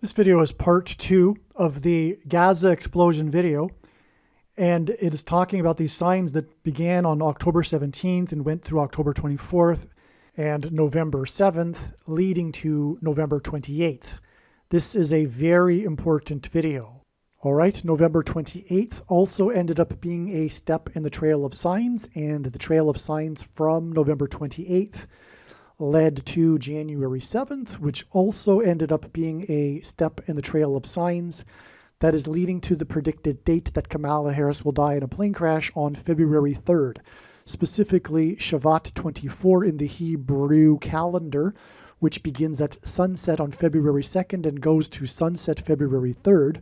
This video is part 2 of the Gaza explosion video, and it is talking about these signs that began on October 17th and went through October 24th and November 7th, leading to November 28th. This is a very important video. All right, November 28th also ended up being a step in the trail of signs, and the trail of signs from November 28th led to January 7th, which also ended up being a step in the trail of signs that is leading to the predicted date that Kamala Harris will die in a plane crash on February 3rd, specifically Shavat 24 in the Hebrew calendar, which begins at sunset on February 2nd and goes to sunset February 3rd.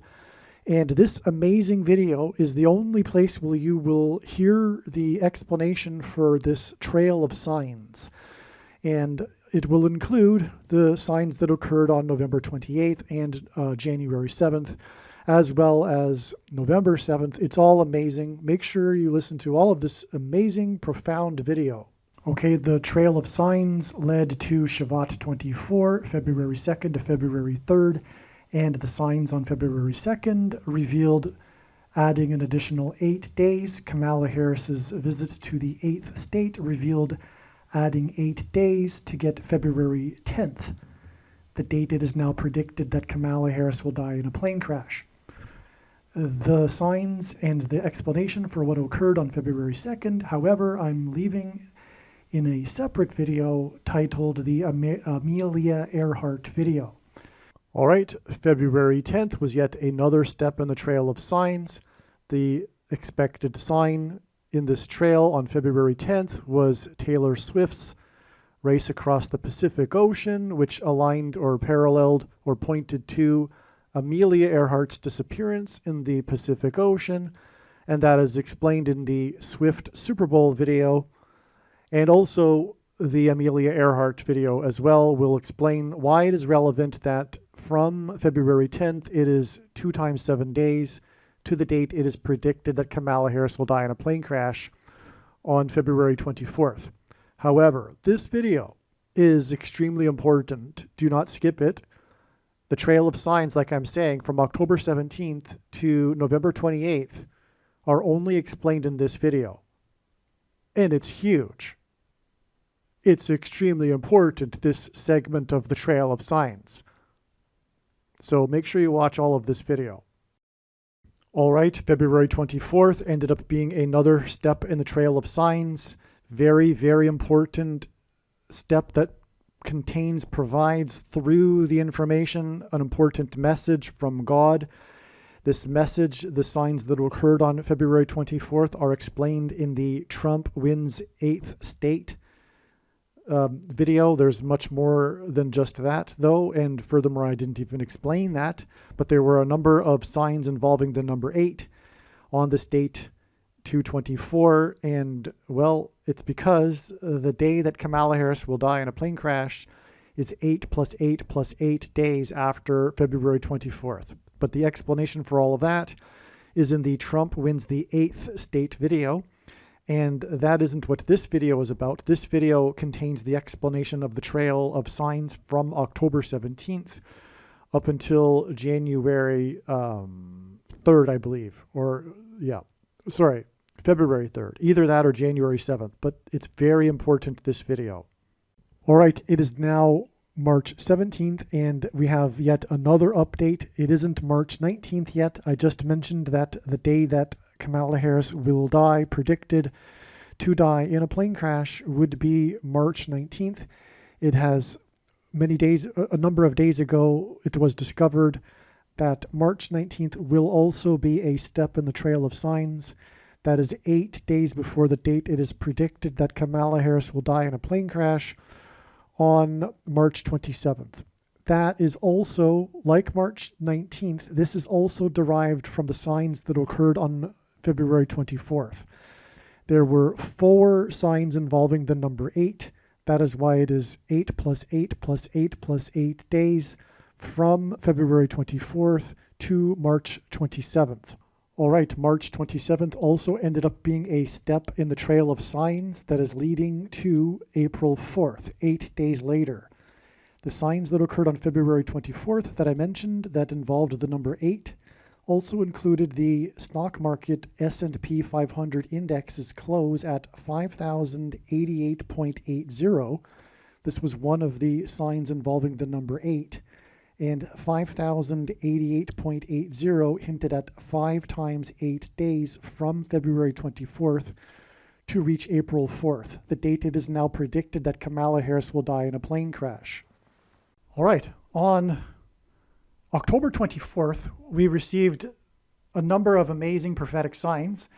And this amazing video is the only place where you will hear the explanation for this trail of signs. And it will include the signs that occurred on November 28th and January 7th, as well as November 7th. It's all amazing. Make sure you listen to all of this amazing, profound video. Okay, the trail of signs led to Shavat 24, February 2nd to February 3rd, and the signs on February 2nd revealed adding an additional 8 days. Kamala Harris's visits to the 8th state revealed adding 8 days to get February 10th, the date it is now predicted that Kamala Harris will die in a plane crash. The signs and the explanation for what occurred on February 2nd, however, I'm leaving in a separate video titled the Amelia Earhart video. All right, February 10th was yet another step in the trail of signs. The expected sign in this trail on February 10th was Taylor Swift's Race Across the Pacific Ocean, which aligned or paralleled or pointed to Amelia Earhart's disappearance in the Pacific Ocean, and that is explained in the Swift Super Bowl video, and also the Amelia Earhart video as well will explain why it is relevant that from February 10th it is 2 times 7 days to the date it is predicted that Kamala Harris will die in a plane crash on February 24th. However, this video is extremely important. Do not skip it. The trail of signs, like I'm saying, from October 17th to November 28th are only explained in this video. And it's huge. It's extremely important, this segment of the trail of signs. So make sure you watch all of this video. All right, February 24th ended up being another step in the trail of signs. Very, very important step that provides through the information an important message from God. This message, the signs that occurred on February 24th are explained in the Trump wins 8th state video. There's much more than just that, though, and furthermore, I didn't even explain that, but there were a number of signs involving the number 8 on this date 2/24, and, well, it's because the day that Kamala Harris will die in a plane crash is 8 plus 8 plus 8 days after February 24th. But the explanation for all of that is in the Trump wins the 8th state video. And that isn't what this video is about. This video contains the explanation of the trail of signs from October 17th up until January 3rd, I believe. February 3rd. Either that or January 7th. But it's very important, this video. All right, it is now March 17th, and we have yet another update. It isn't March 19th yet. I just mentioned that the day that Kamala Harris will die, predicted to die in a plane crash, would be March 19th. It has a number of days ago, it was discovered that March 19th will also be a step in the trail of signs. That is 8 days before the date it is predicted that Kamala Harris will die in a plane crash on March 27th. That is also, like March 19th, this is also derived from the signs that occurred on February 24th. There were 4 signs involving the number 8. That is why it is 8 plus 8 plus 8 plus 8 days from February 24th to March 27th. All right, March 27th also ended up being a step in the trail of signs that is leading to April 4th, 8 days later. The signs that occurred on February 24th that I mentioned that involved the number 8 also included the stock market S&P 500 index's close at 5,088.80. This was one of the signs involving the number 8. And 5,088.80 hinted at 5 times 8 days from February 24th to reach April 4th, the date it is now predicted that Kamala Harris will die in a plane crash. All right, on October 24th, we received a number of amazing prophetic signs.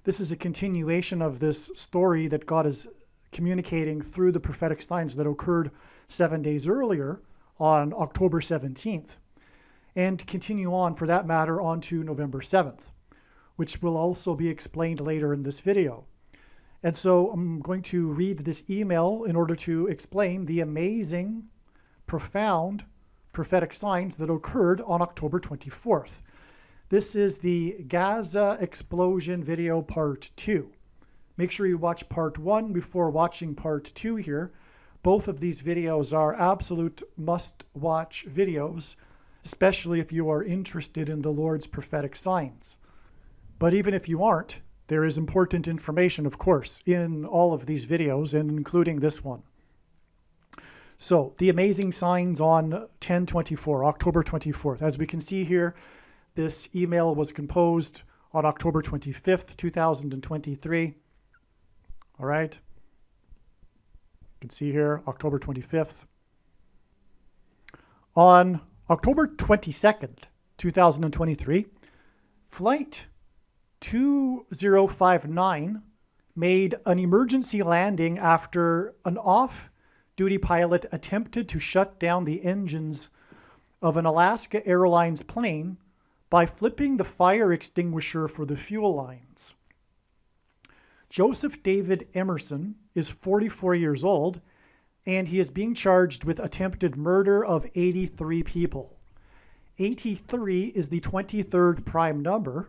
This is a continuation of this story that God is communicating through the prophetic signs that occurred 7 days earlier on October 17th, and continue on, for that matter, on to November 7th, which will also be explained later in this video. And so I'm going to read this email in order to explain the amazing, profound prophetic signs that occurred on October 24th. This is the Gaza explosion video part 2. Make sure you watch part 1 before watching part 2 here. Both of these videos are absolute must-watch videos, especially if you are interested in the Lord's prophetic signs. But even if you aren't, there is important information, of course, in all of these videos, and including this one. So, the amazing signs on 10/24, October 24th. As we can see here, this email was composed on October 25th, 2023. All right. You can see here, October 25th. On October 22nd, 2023, Flight 2059 made an emergency landing after an off-duty pilot attempted to shut down the engines of an Alaska Airlines plane by flipping the fire extinguisher for the fuel lines. Joseph David Emerson is 44 years old, and he is being charged with attempted murder of 83 people. 83 is the 23rd prime number,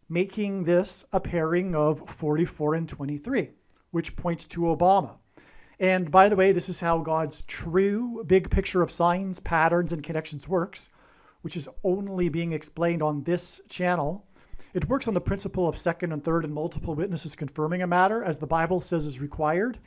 making this a pairing of 44 and 23, which points to Obama. And by the way, this is how God's true big picture of signs, patterns, and connections works, which is only being explained on this channel. It works on the principle of second and third and multiple witnesses confirming a matter, as the Bible says is required.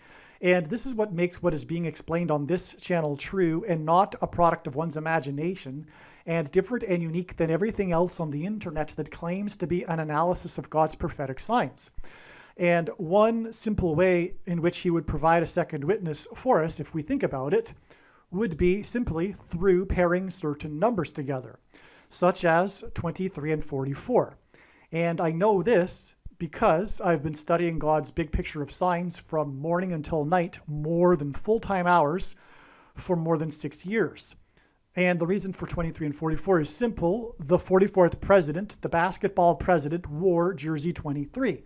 And this is what makes what is being explained on this channel true and not a product of one's imagination, and different and unique than everything else on the internet that claims to be an analysis of God's prophetic signs. And one simple way in which he would provide a second witness for us, if we think about it, would be simply through pairing certain numbers together, such as 23 and 44. And I know this because I've been studying God's big picture of signs from morning until night, more than full-time hours, for more than 6 years. And the reason for 23 and 44 is simple. The 44th president, the basketball president, wore jersey 23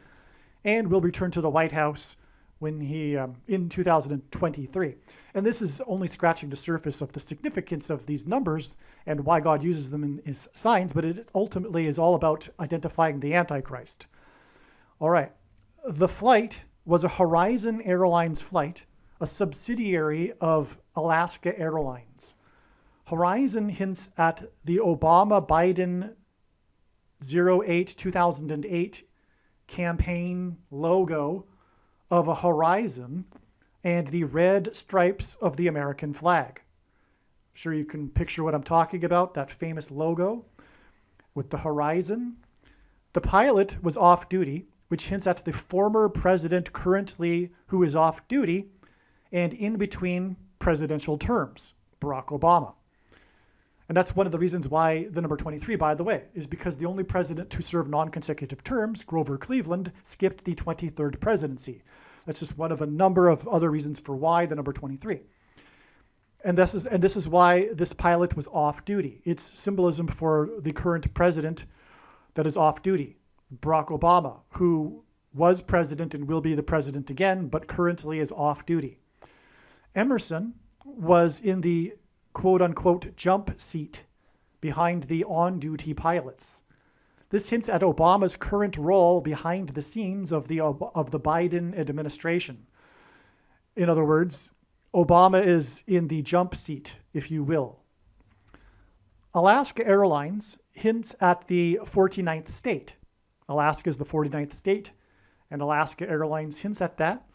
and will return to the White House when he in 2023. And this is only scratching the surface of the significance of these numbers and why God uses them in his signs, but it ultimately is all about identifying the Antichrist. All right. The flight was a Horizon Airlines flight, a subsidiary of Alaska Airlines. Horizon hints at the Obama-Biden 08-2008 campaign logo of a horizon and the red stripes of the American flag. I'm sure you can picture what I'm talking about, that famous logo with the horizon. The pilot was off duty, which hints at the former president currently who is off duty and in between presidential terms, Barack Obama. And that's one of the reasons why the number 23, by the way, is because the only president to serve non-consecutive terms, Grover Cleveland, skipped the 23rd presidency. That's just one of a number of other reasons for why the number 23. And this is why this pilot was off duty. It's symbolism for the current president that is off duty, Barack Obama, who was president and will be the president again, but currently is off duty. Emerson was in the quote-unquote jump seat behind the on-duty pilots. This hints at Obama's current role behind the scenes of the Biden administration. In other words, Obama is in the jump seat, if you will. Alaska Airlines hints at the 49th state. Alaska is the 49th state, and Alaska Airlines hints at that,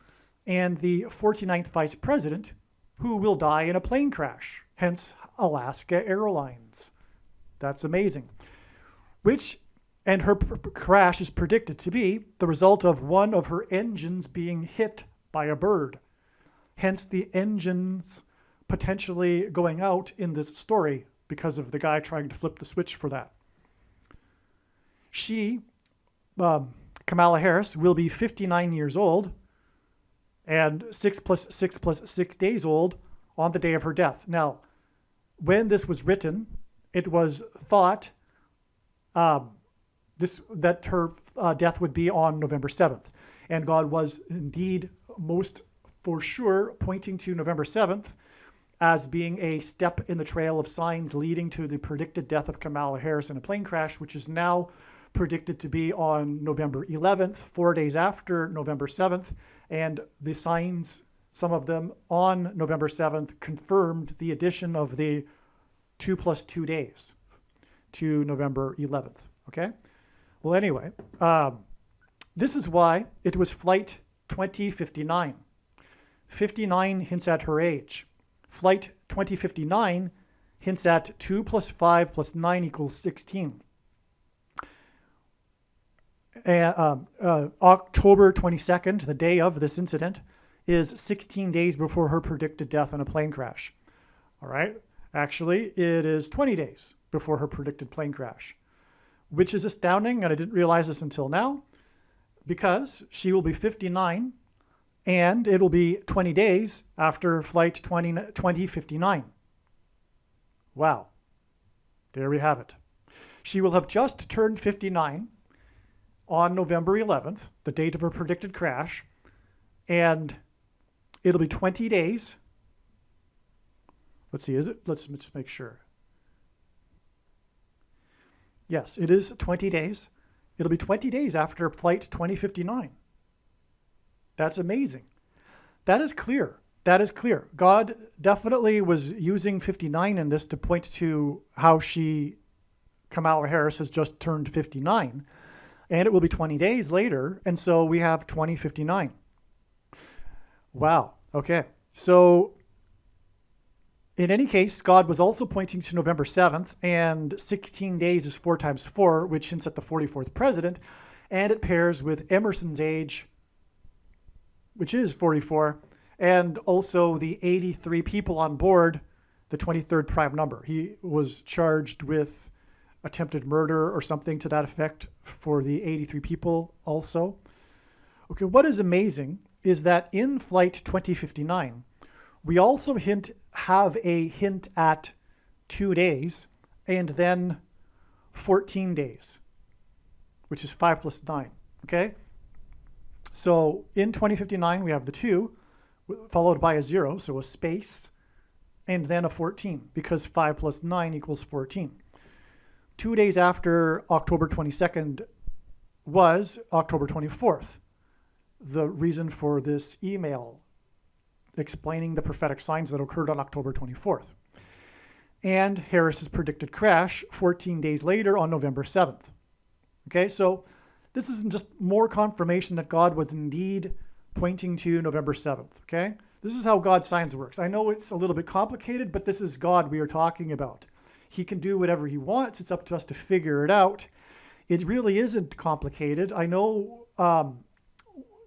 and the 49th vice president, who will die in a plane crash, hence Alaska Airlines. That's amazing. And her crash is predicted to be the result of one of her engines being hit by a bird. Hence the engines potentially going out in this story because of the guy trying to flip the switch for that. She, Kamala Harris, will be 59 years old and 6 plus 6 plus 6 days old on the day of her death. Now, when this was written, it was thought that her death would be on November 7th. And God was indeed most for sure pointing to November 7th as being a step in the trail of signs leading to the predicted death of Kamala Harris in a plane crash, which is now predicted to be on November 11th, 4 days after November 7th. And the signs, some of them on November 7th, confirmed the addition of the 2 plus 2 days to November 11th. Okay? Well, anyway, this is why it was Flight 2059. 59 hints at her age. Flight 2059 hints at 2 plus 5 plus 9 equals 16. October 22nd, the day of this incident, is 16 days before her predicted death in a plane crash. All right? Actually, it is 20 days before her predicted plane crash, which is astounding, and I didn't realize this until now, because she will be 59, and it'll be 20 days after Flight 2059. Wow. There we have it. She will have just turned 59 on November 11th, the date of her predicted crash, and it'll be 20 days. Let's see, is it? Let's make sure. Yes, it is 20 days. It'll be 20 days after Flight 2059. That's amazing. That is clear. That is clear. God definitely was using 59 in this to point to how Kamala Harris, has just turned 59. And it will be 20 days later. And so we have 2059. Wow. Okay. So in any case, God was also pointing to November 7th, and 16 days is 4 times 4, which hints at the 44th president, and it pairs with Emerson's age, which is 44, and also the 83 people on board, the 23rd prime number. He was charged with attempted murder or something to that effect for the 83 people also. Okay, what is amazing is that in Flight 2059, we also have a hint at 2 days and then 14 days, which is 5 plus 9, okay? So in 2059, we have the 2 followed by a 0, so a space, and then a 14, because 5 plus 9 equals 14. 2 days after October 22nd was October 24th. The reason for this email explaining the prophetic signs that occurred on October 24th. And Harris's predicted crash 14 days later on November 7th. Okay, so this is just more confirmation that God was indeed pointing to November 7th, okay? This is how God's science works. I know it's a little bit complicated, but this is God we are talking about. He can do whatever he wants. It's up to us to figure it out. It really isn't complicated. I know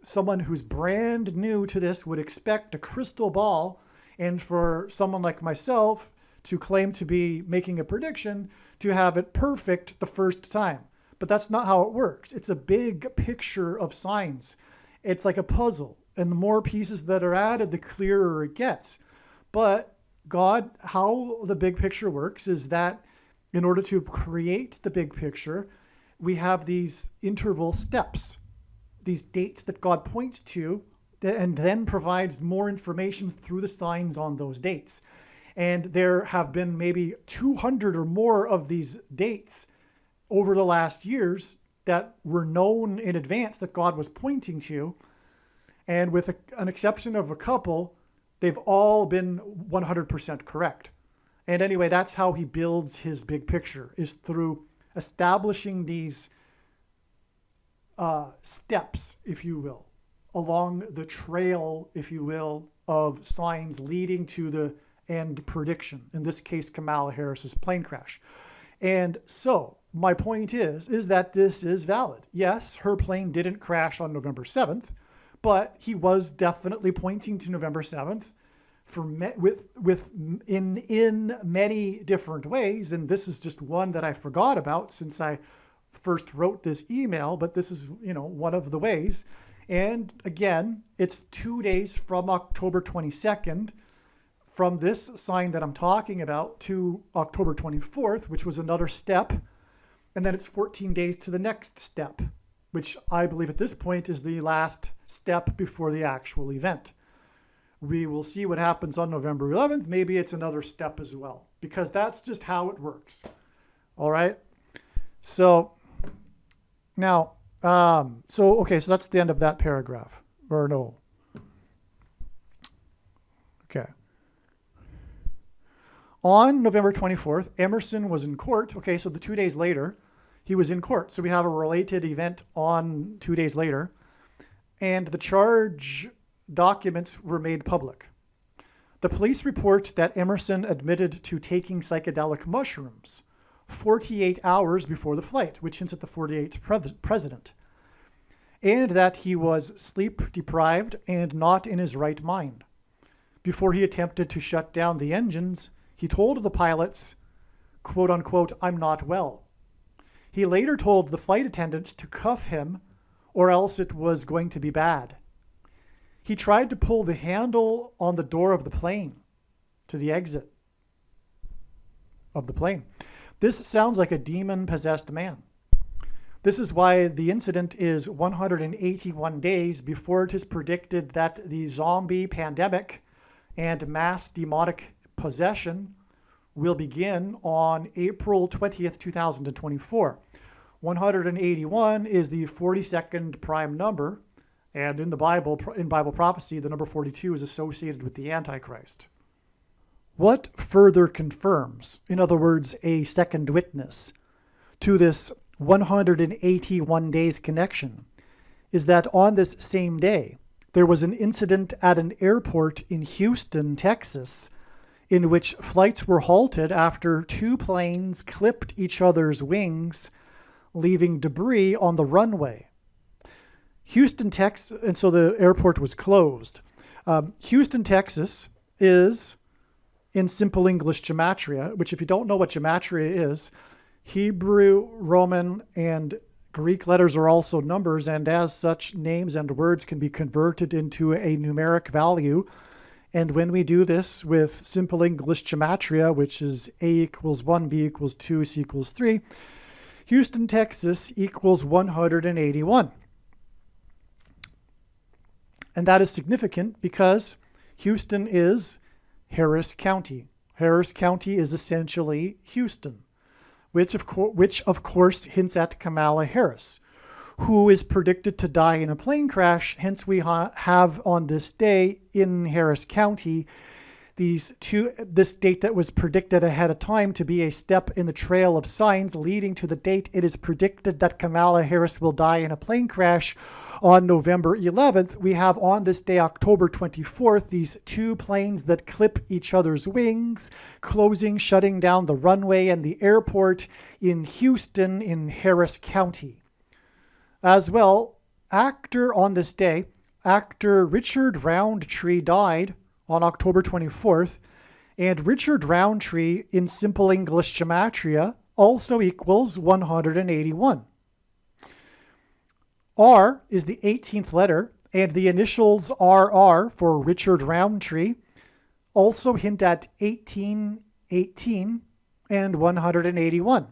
someone who's brand new to this would expect a crystal ball, and for someone like myself to claim to be making a prediction to have it perfect the first time. But that's not how it works. It's a big picture of signs. It's like a puzzle, and the more pieces that are added, the clearer it gets. But God, how the big picture works is that in order to create the big picture, we have these interval steps, these dates that God points to, and then provides more information through the signs on those dates. And there have been maybe 200 or more of these dates over the last years that were known in advance that God was pointing to. And with an exception of a couple, They've all been 100% correct. And anyway, that's how he builds his big picture, is through establishing these steps, if you will, along the trail, if you will, of signs leading to the end prediction. In this case, Kamala Harris's plane crash. And so my point is that this is valid. Yes, her plane didn't crash on November 7th, but he was definitely pointing to November 7th in many different ways. And this is just one that I forgot about since I first wrote this email, but this is, one of the ways. And again, it's 2 days from October 22nd, from this sign that I'm talking about, to October 24th, which was another step. And then it's 14 days to the next step, which I believe at this point is the last step before the actual event. We will see what happens on November 11th. Maybe it's another step as well, because that's just how it works. All right. So now, so that's the end of that paragraph, or no. Okay. On November 24th, Emerson was in court. Okay, so the 2 days later, he was in court. So we have a related event on 2 days later. And the charge documents were made public. The police report that Emerson admitted to taking psychedelic mushrooms 48 hours before the flight, which hints at the 48th president, and that he was sleep deprived and not in his right mind. Before he attempted to shut down the engines, he told the pilots, quote unquote, "I'm not well." He later told the flight attendants to cuff him or else it was going to be bad. He tried to pull the handle on the door of the plane to the exit of the plane. This sounds like a demon-possessed man. This is why the incident is 181 days before it is predicted that the zombie pandemic and mass demonic possession will begin on April 20th, 2024. 181 is the 42nd prime number, and in Bible prophecy, the number 42 is associated with the Antichrist. What further confirms, in other words, a second witness, to this 181 days connection, is that on this same day, there was an incident at an airport in Houston, Texas, in which flights were halted after two planes clipped each other's wings, leaving debris on the runway. Houston, Texas, and so the airport was closed. Houston, Texas is in Simple English gematria, which if you don't know what gematria is, Hebrew, Roman, and Greek letters are also numbers, and as such, names and words can be converted into a numeric value. And when we do this with Simple English gematria, which is A equals 1, B equals 2, C equals 3, Houston, Texas equals 181. And that is significant because Houston is Harris County. Harris County is essentially Houston, which of course hints at Kamala Harris, who is predicted to die in a plane crash. Hence, we have on this day in Harris County this date that was predicted ahead of time to be a step in the trail of signs leading to the date it is predicted that Kamala Harris will die in a plane crash on November 11th. We have on this day, October 24th, these two planes that clip each other's wings, shutting down the runway and the airport in Houston in Harris County. As well, on this day, actor Richard Roundtree died on October 24th, and Richard Roundtree in Simple English gematria also equals 181. R is the 18th letter, and the initials RR for Richard Roundtree also hint at 1818 and 181.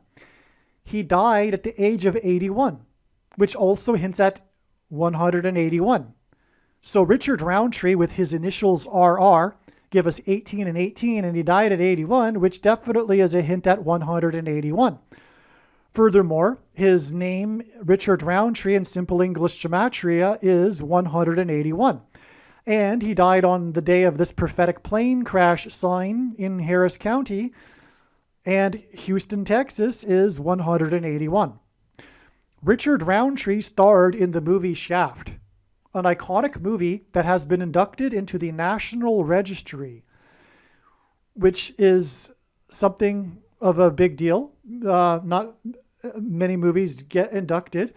He died at the age of 81, which also hints at 181. So Richard Roundtree with his initials RR give us 18 and 18, and he died at 81, which definitely is a hint at 181. Furthermore, his name, Richard Roundtree in Simple English gematria, is 181. And he died on the day of this prophetic plane crash sign in Harris County. And Houston, Texas is 181. Richard Roundtree starred in the movie Shaft, an iconic movie that has been inducted into the National Registry, which is something of a big deal. Not many movies get inducted.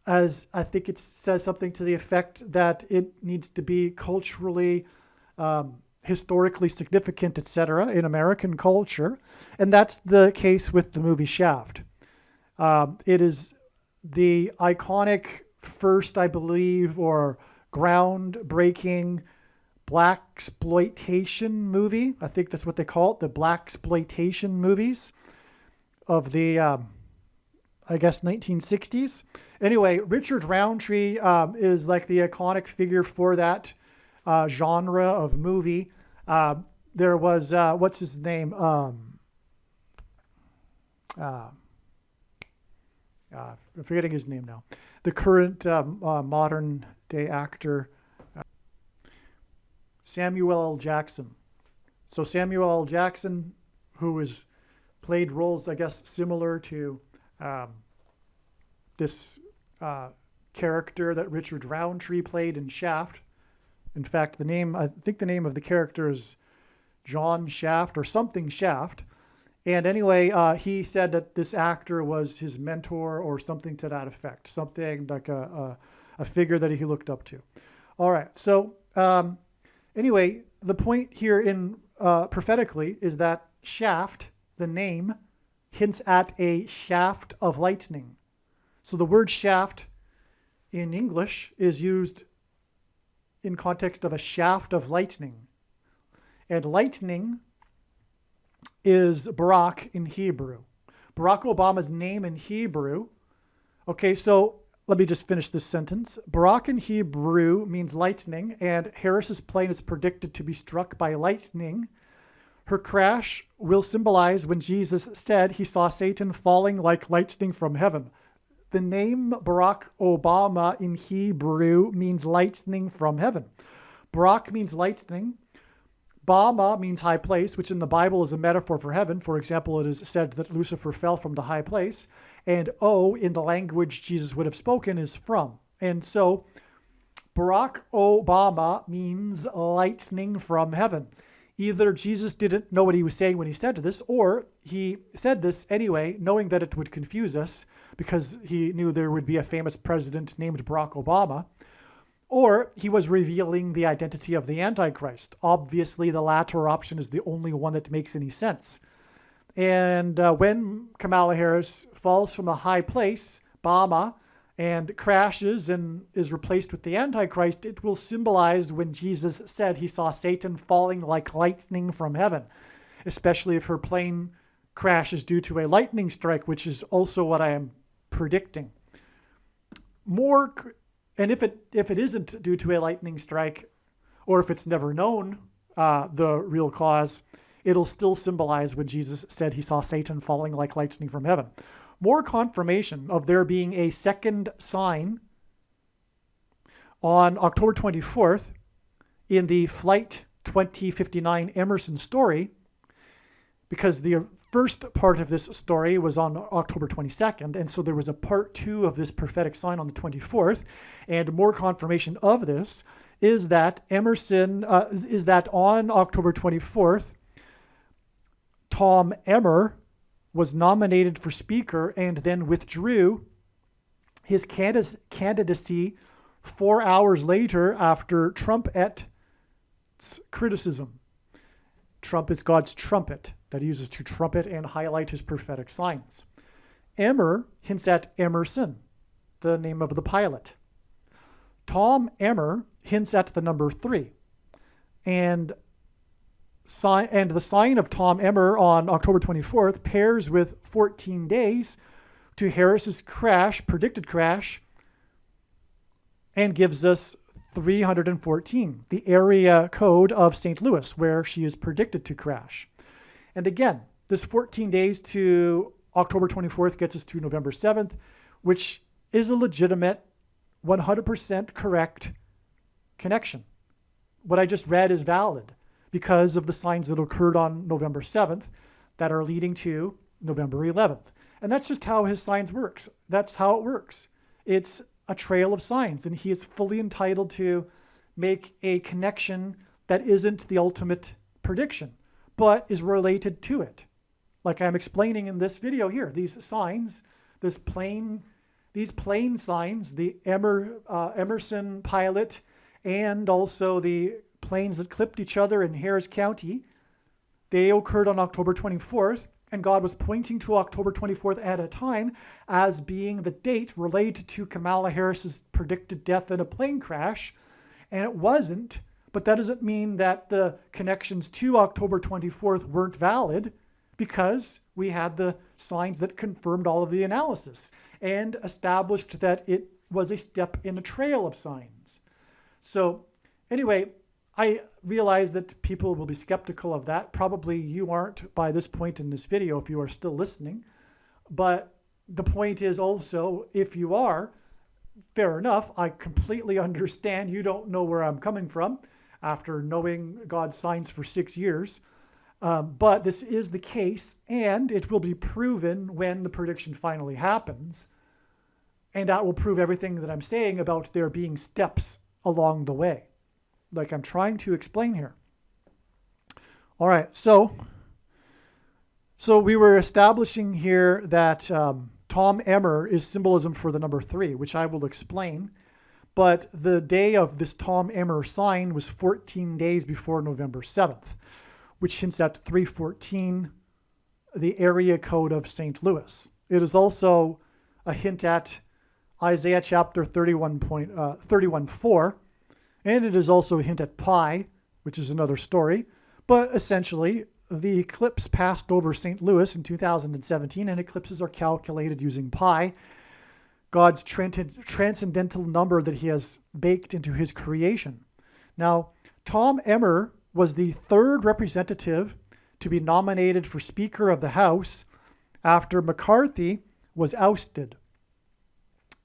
I think it says something to the effect that it needs to be culturally, historically significant, etc., in American culture. And that's the case with the movie Shaft. It is the iconic first, I believe, or groundbreaking blaxploitation movie. I think that's what they call it, the blaxploitation movies of the, I guess, 1960s. Anyway, Richard Roundtree is like the iconic figure for that genre of movie. There was, what's his name? I'm forgetting his name now. The current modern day actor, Samuel L. Jackson. So Samuel L. Jackson, who has played roles, I guess, similar to this character that Richard Roundtree played in Shaft. In fact, I think the name of the character is John Shaft or something Shaft. And anyway, he said that this actor was his mentor or something to that effect, something like a figure that he looked up to. All right. So anyway, the point here in prophetically is that Shaft, the name, hints at a shaft of lightning. So the word shaft in English is used in context of a shaft of lightning. And lightning is Barak in Hebrew. Barack Obama's name in Hebrew. Okay, so let me just finish this sentence. Barak in Hebrew means lightning, and Harris's plane is predicted to be struck by lightning. Her crash will symbolize when Jesus said he saw Satan falling like lightning from heaven. The name Barack Obama in Hebrew means lightning from heaven. Barak means lightning. Bama means high place, which in the Bible is a metaphor for heaven. For example, it is said that Lucifer fell from the high place. And O, in the language Jesus would have spoken, is from. And so Barack Obama means lightning from heaven. Either Jesus didn't know what he was saying when he said this, or he said this anyway, knowing that it would confuse us because he knew there would be a famous president named Barack Obama, or he was revealing the identity of the Antichrist. Obviously, the latter option is the only one that makes any sense. And when Kamala Harris falls from a high place, Bama, and crashes and is replaced with the Antichrist, it will symbolize when Jesus said he saw Satan falling like lightning from heaven, especially if her plane crashes due to a lightning strike, which is also what I am predicting. And if it isn't due to a lightning strike, or if it's never known the real cause, it'll still symbolize when Jesus said he saw Satan falling like lightning from heaven. More confirmation of there being a second sign on October 24th in the Flight 2059 Emerson story, because the first part of this story was on October 22nd, and so there was a part 2 of this prophetic sign on the 24th, and more confirmation of this is that on October 24th, Tom Emmer was nominated for Speaker and then withdrew his candidacy 4 hours later after Trumpet's criticism. Trump is God's trumpet that he uses to trumpet and highlight his prophetic signs. Emmer hints at Emerson, the name of the pilot. Tom Emmer hints at the number 3. And the sign of Tom Emmer on October 24th pairs with 14 days to Harris's predicted crash, and gives us 314, the area code of St. Louis, where she is predicted to crash. And again, this 14 days to October 24th gets us to November 7th, which is a legitimate, 100% correct connection. What I just read is valid because of the signs that occurred on November 7th that are leading to November 11th. And that's just how his signs works. That's how it works. It's a trail of signs, and he is fully entitled to make a connection that isn't the ultimate prediction, but is related to it. Like I'm explaining in this video here, these signs, these plain signs, the Emerson pilot, and also the planes that clipped each other in Harris County, they occurred on October 24th, and God was pointing to October 24th at a time as being the date related to Kamala Harris's predicted death in a plane crash, and it wasn't. But that doesn't mean that the connections to October 24th weren't valid, because we had the signs that confirmed all of the analysis and established that it was a step in a trail of signs. So anyway, I realize that people will be skeptical of that. Probably you aren't by this point in this video if you are still listening. But the point is also, if you are, fair enough. I completely understand you don't know where I'm coming from after knowing God's signs for 6 years. But this is the case, and it will be proven when the prediction finally happens. And that will prove everything that I'm saying about there being steps along the way, like I'm trying to explain here. All right, so we were establishing here that Tom Emmer is symbolism for the number 3, which I will explain. But the day of this Tom Emmer sign was 14 days before November 7th, which hints at 314, the area code of St. Louis. It is also a hint at Isaiah chapter 31:4, and it is also a hint at pi, which is another story. But essentially, the eclipse passed over St. Louis in 2017, and eclipses are calculated using pi, God's transcendental number that he has baked into his creation. Now, Tom Emmer was the third representative to be nominated for Speaker of the House after McCarthy was ousted.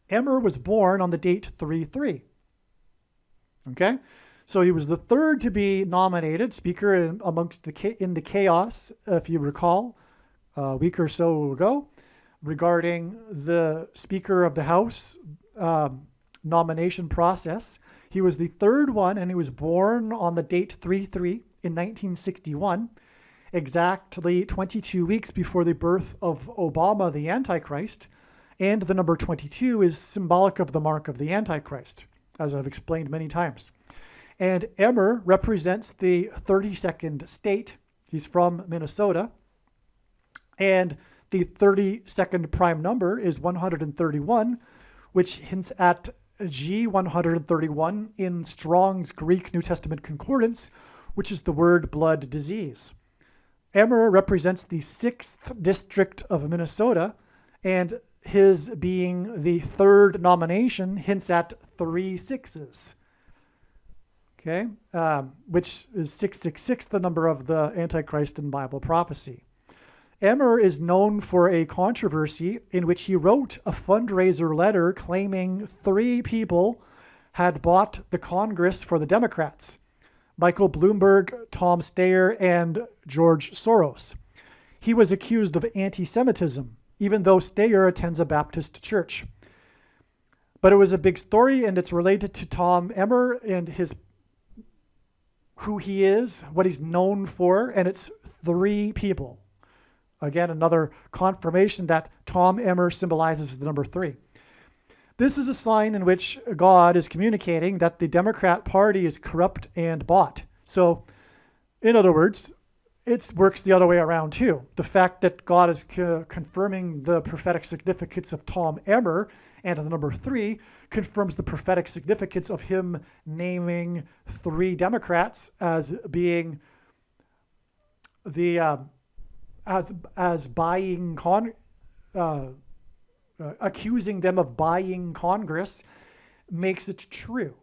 Emmer was born on the date 3/3. Okay? So he was the third to be nominated Speaker in the chaos, if you recall, a week or so ago, regarding the Speaker of the House nomination process. He was the third one, and he was born on the date 3/3 in 1961, exactly 22 weeks before the birth of Obama, the Antichrist. And the number 22 is symbolic of the mark of the Antichrist, as I've explained many times. And Emmer represents the 32nd state. He's from Minnesota. And the 32nd prime number is 131, which hints at G131 in Strong's Greek New Testament Concordance, which is the word blood disease. Emmer represents the 6th district of Minnesota, and his being the third nomination hints at 3 6s. Okay, which is 666, the number of the Antichrist in Bible prophecy. Emmer is known for a controversy in which he wrote a fundraiser letter claiming 3 people had bought the Congress for the Democrats: Michael Bloomberg, Tom Steyer, and George Soros. He was accused of anti-Semitism, even though Steyer attends a Baptist church. But it was a big story, and it's related to Tom Emmer and who he is, what he's known for, and it's 3 people. Again, another confirmation that Tom Emmer symbolizes the number 3. This is a sign in which God is communicating that the Democrat Party is corrupt and bought. So, in other words, it works the other way around too. The fact that God is confirming the prophetic significance of Tom Emmer and the number 3 confirms the prophetic significance of him naming 3 Democrats as being the as buying accusing them of buying Congress makes it true.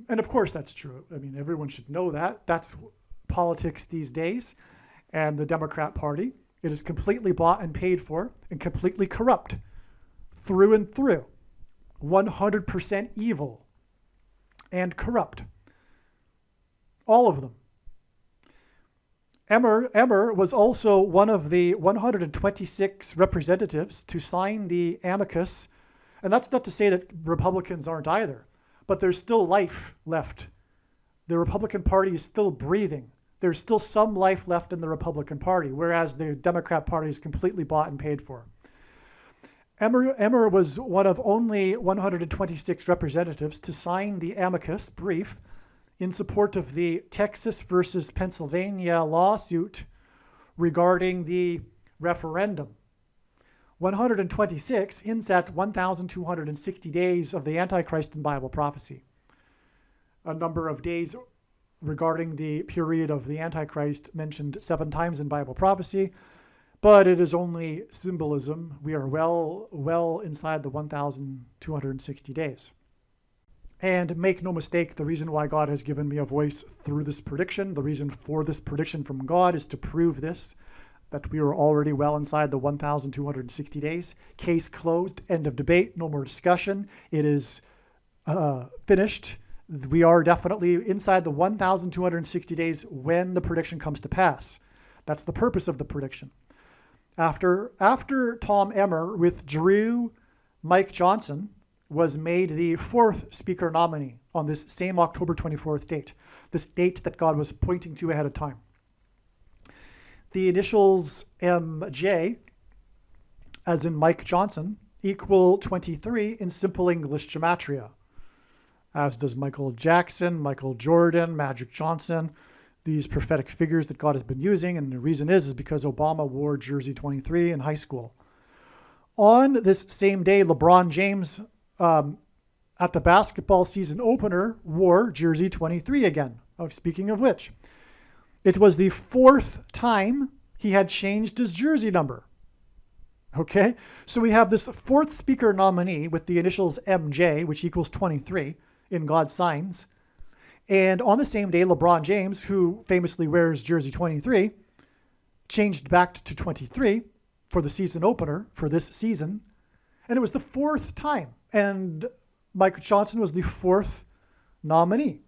And of course that's true. I mean, everyone should know that. That's politics these days. And the Democrat Party, it is completely bought and paid for and completely corrupt through and through. 100% evil. and corrupt. All of them. Emmer was also one of the 126 representatives to sign the amicus. And that's not to say that Republicans aren't either, but there's still life left. The Republican Party is still breathing. There's still some life left in the Republican Party, whereas the Democrat Party is completely bought and paid for. Emmer was one of only 126 representatives to sign the amicus brief in support of the Texas versus Pennsylvania lawsuit regarding the referendum. 126 hints at 1,260 days of the Antichrist in Bible prophecy. A number of days regarding the period of the Antichrist mentioned 7 times in Bible prophecy, but it is only symbolism. We are well inside the 1,260 days. And make no mistake, the reason why God has given me a voice through this prediction, the reason for this prediction from God is to prove this, that we are already well inside the 1,260 days. Case closed, end of debate, no more discussion. It is finished. We are definitely inside the 1,260 days when the prediction comes to pass. That's the purpose of the prediction. After Tom Emmer withdrew, Mike Johnson was made the 4th speaker nominee on this same October 24th date, this date that God was pointing to ahead of time. The initials MJ, as in Mike Johnson, equal 23 in simple English gematria, as does Michael Jackson, Michael Jordan, Magic Johnson, these prophetic figures that God has been using. And the reason is because Obama wore jersey 23 in high school. On this same day, LeBron James, at the basketball season opener, wore jersey 23 again. Oh, speaking of which, it was the 4th time he had changed his jersey number. Okay, so we have this 4th speaker nominee with the initials MJ, which equals 23 in God's signs. And on the same day, LeBron James, who famously wears jersey 23, changed back to 23 for the season opener for this season. And it was the 4th time. And Mike Johnson was the 4th nominee.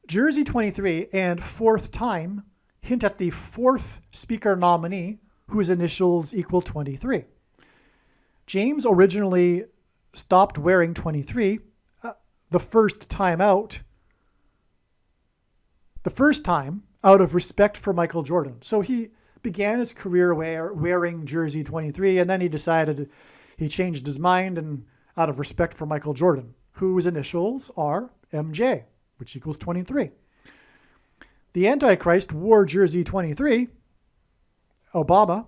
Jersey 23 and 4th time hint at the 4th speaker nominee whose initials equal 23. James originally stopped wearing 23 the first time out of respect for Michael Jordan. So he began his career wearing jersey 23, and then he changed his mind and out of respect for Michael Jordan, whose initials are MJ, which equals 23. The Antichrist wore jersey 23, Obama,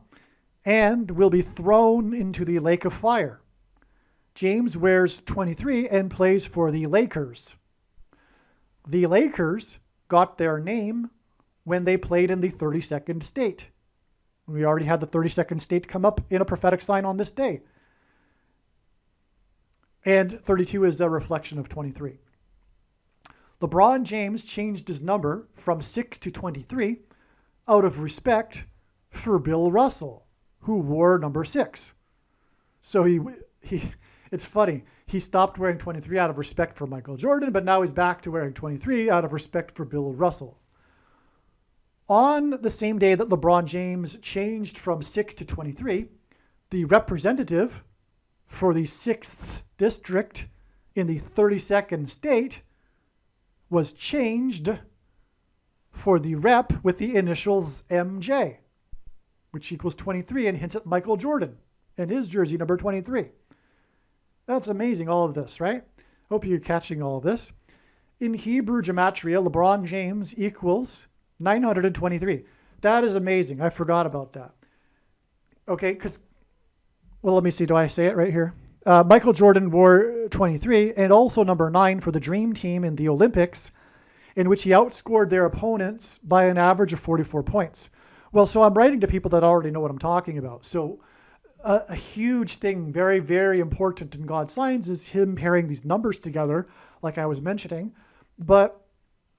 and will be thrown into the lake of fire. James wears 23 and plays for the Lakers. The Lakers got their name when they played in the 32nd state. We already had the 32nd state come up in a prophetic sign on this day. And 32 is a reflection of 23. LeBron James changed his number from 6 to 23 out of respect for Bill Russell, who wore number 6. So it's funny. He stopped wearing 23 out of respect for Michael Jordan, but now he's back to wearing 23 out of respect for Bill Russell. On the same day that LeBron James changed from 6 to 23, the representative for the 6th district in the 32nd state was changed for the rep with the initials MJ, which equals 23 and hints at Michael Jordan and his jersey number 23. That's amazing, all of this, right? Hope you're catching all of this. In Hebrew gematria, LeBron James equals 923. That is amazing. I forgot about that. Okay, let me see. Do I say it right here? Michael Jordan wore 23 and also number 9 for the Dream Team in the Olympics, in which he outscored their opponents by an average of 44 points. Well, so I'm writing to people that already know what I'm talking about. So a huge thing, very, very important in God's signs is him pairing these numbers together, like I was mentioning. But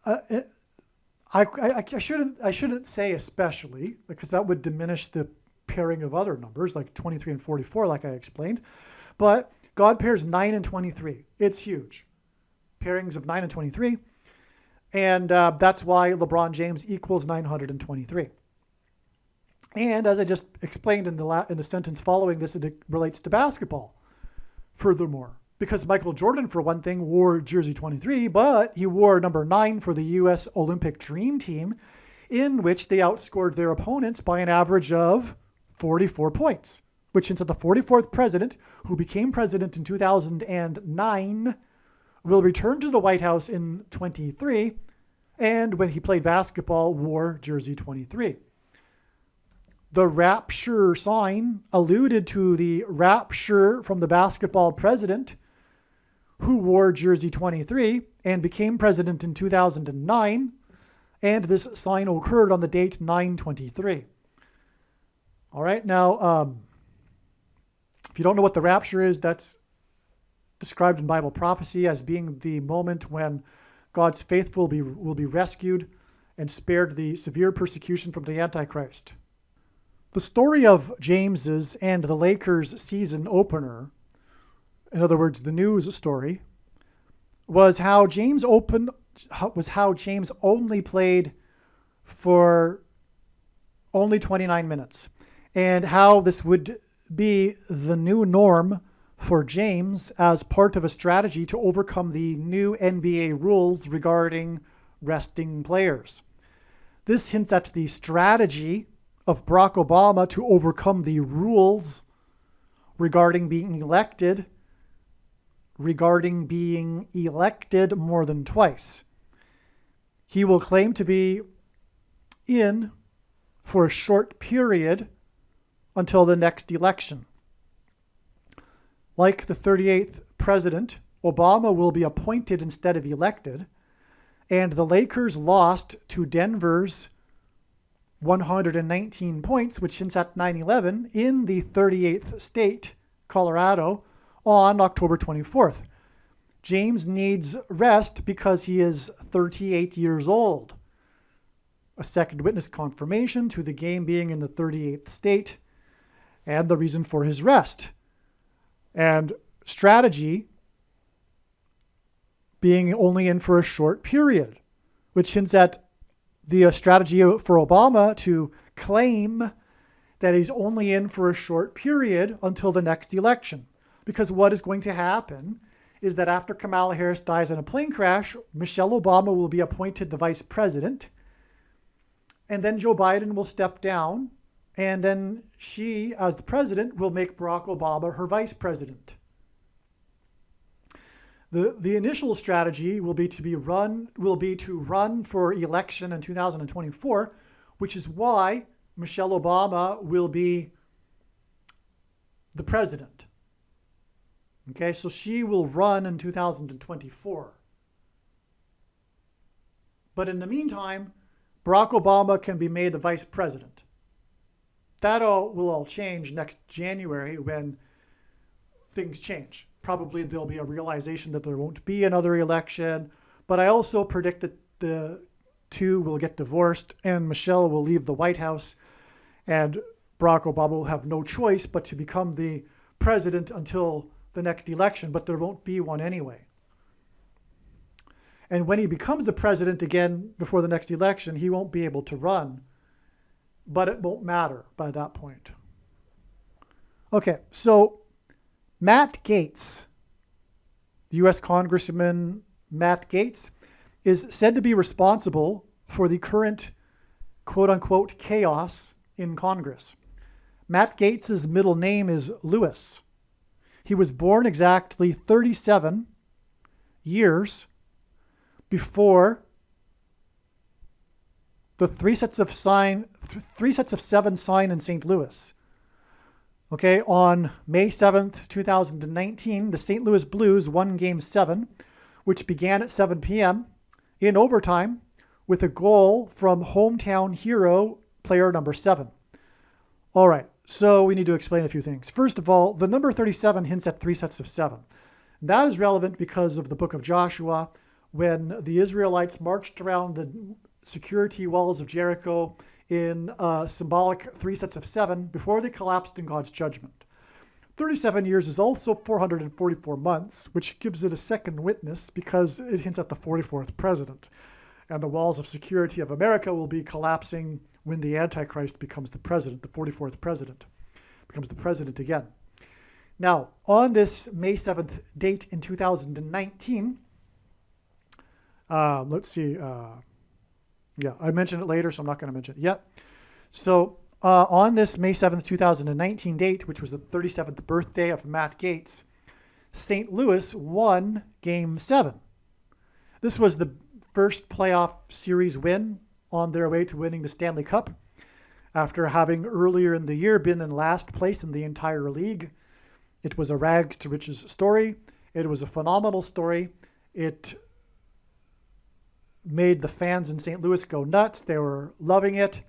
I shouldn't say especially, because that would diminish the pairing of other numbers like 23 and 44, like I explained. But God pairs 9 and 23. It's huge. pairings of 9 and 23. And that's why LeBron James equals 923. And as I just explained in the sentence following this, it relates to basketball. Furthermore, because Michael Jordan, for one thing, wore jersey 23, but he wore number 9 for the U.S. Olympic Dream Team, in which they outscored their opponents by an average of 44 points, which since the 44th president, who became president in 2009, will return to the White House in 23, and when he played basketball, wore jersey 23. The rapture sign alluded to the rapture from the basketball president who wore jersey 23 and became president in 2009, and this sign occurred on the date 9/23. All right, now, if you don't know what the rapture is, that's described in Bible prophecy as being the moment when God's faithful will be rescued and spared the severe persecution from the Antichrist. The story of James's and the Lakers' season opener, in other words, the news story, was how James only played for only 29 minutes, and how this would be the new norm for James as part of a strategy to overcome the new NBA rules regarding resting players. This hints at the strategy of Barack Obama to overcome the rules regarding being elected more than twice. He will claim to be in for a short period until the next election. Like the 38th president, Obama will be appointed instead of elected, and the Lakers lost to Denver's 119 points, which hints at 9/11 in the 38th state, Colorado, on October 24th. James needs rest because he is 38 years old. A second witness confirmation to the game being in the 38th state and the reason for his rest. And strategy being only in for a short period, which hints at the strategy for Obama to claim that he's only in for a short period until the next election. Because what is going to happen is that after Kamala Harris dies in a plane crash, Michelle Obama will be appointed the vice president, and then Joe Biden will step down, and then she, as the president, will make Barack Obama her vice president. The initial strategy will be to run for election in 2024, which is why Michelle Obama will be the president. Okay, so she will run in 2024. But in the meantime, Barack Obama can be made the vice president. That will all change next January when things change. Probably there'll be a realization that there won't be another election, but I also predict that the two will get divorced and Michelle will leave the White House and Barack Obama will have no choice but to become the president until the next election, but there won't be one anyway. And when he becomes the president again before the next election, he won't be able to run, but it won't matter by that point. Okay, so Matt Gaetz, the U.S. Congressman Matt Gaetz, is said to be responsible for the current quote-unquote chaos in Congress. Matt Gaetz's middle name is Lewis. He was born exactly 37 years before the three sets of seven sign in St. Louis. Okay, on May 7th, 2019, the St. Louis Blues won Game 7, which began at 7 p.m. in overtime with a goal from hometown hero player number 7. All right, so we need to explain a few things. First of all, the number 37 hints at three sets of 7. That is relevant because of the book of Joshua, when the Israelites marched around the security walls of Jericho in symbolic three sets of 7 before they collapsed in God's judgment. 37 years is also 444 months, which gives it a second witness because it hints at the 44th president. And the walls of security of America will be collapsing when the Antichrist becomes the president, the 44th president, becomes the president again. Now, on this May 7th date in 2019, let's see. Yeah, I mentioned it later, so I'm not going to mention it yet. So on this May 7th, 2019 date, which was the 37th birthday of Matt Gaetz, St. Louis won Game 7. This was the first playoff series win on their way to winning the Stanley Cup after having earlier in the year been in last place in the entire league. It was a rags to riches story. It was a phenomenal story. It made the fans in St. Louis go nuts. They were loving it,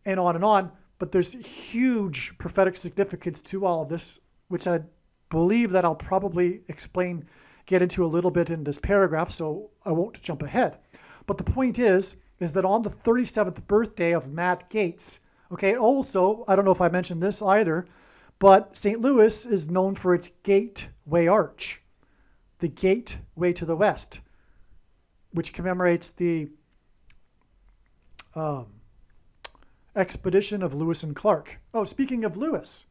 and on and on. But there's huge prophetic significance to all of this, which I believe that I'll probably get into a little bit in this paragraph, so I won't jump ahead. But the point is that on the 37th birthday of Matt Gaetz, okay, also, I don't know if I mentioned this either, but St. Louis is known for its Gateway Arch, the gateway to the west, which commemorates the expedition of Lewis and Clark. Oh, speaking of Lewis,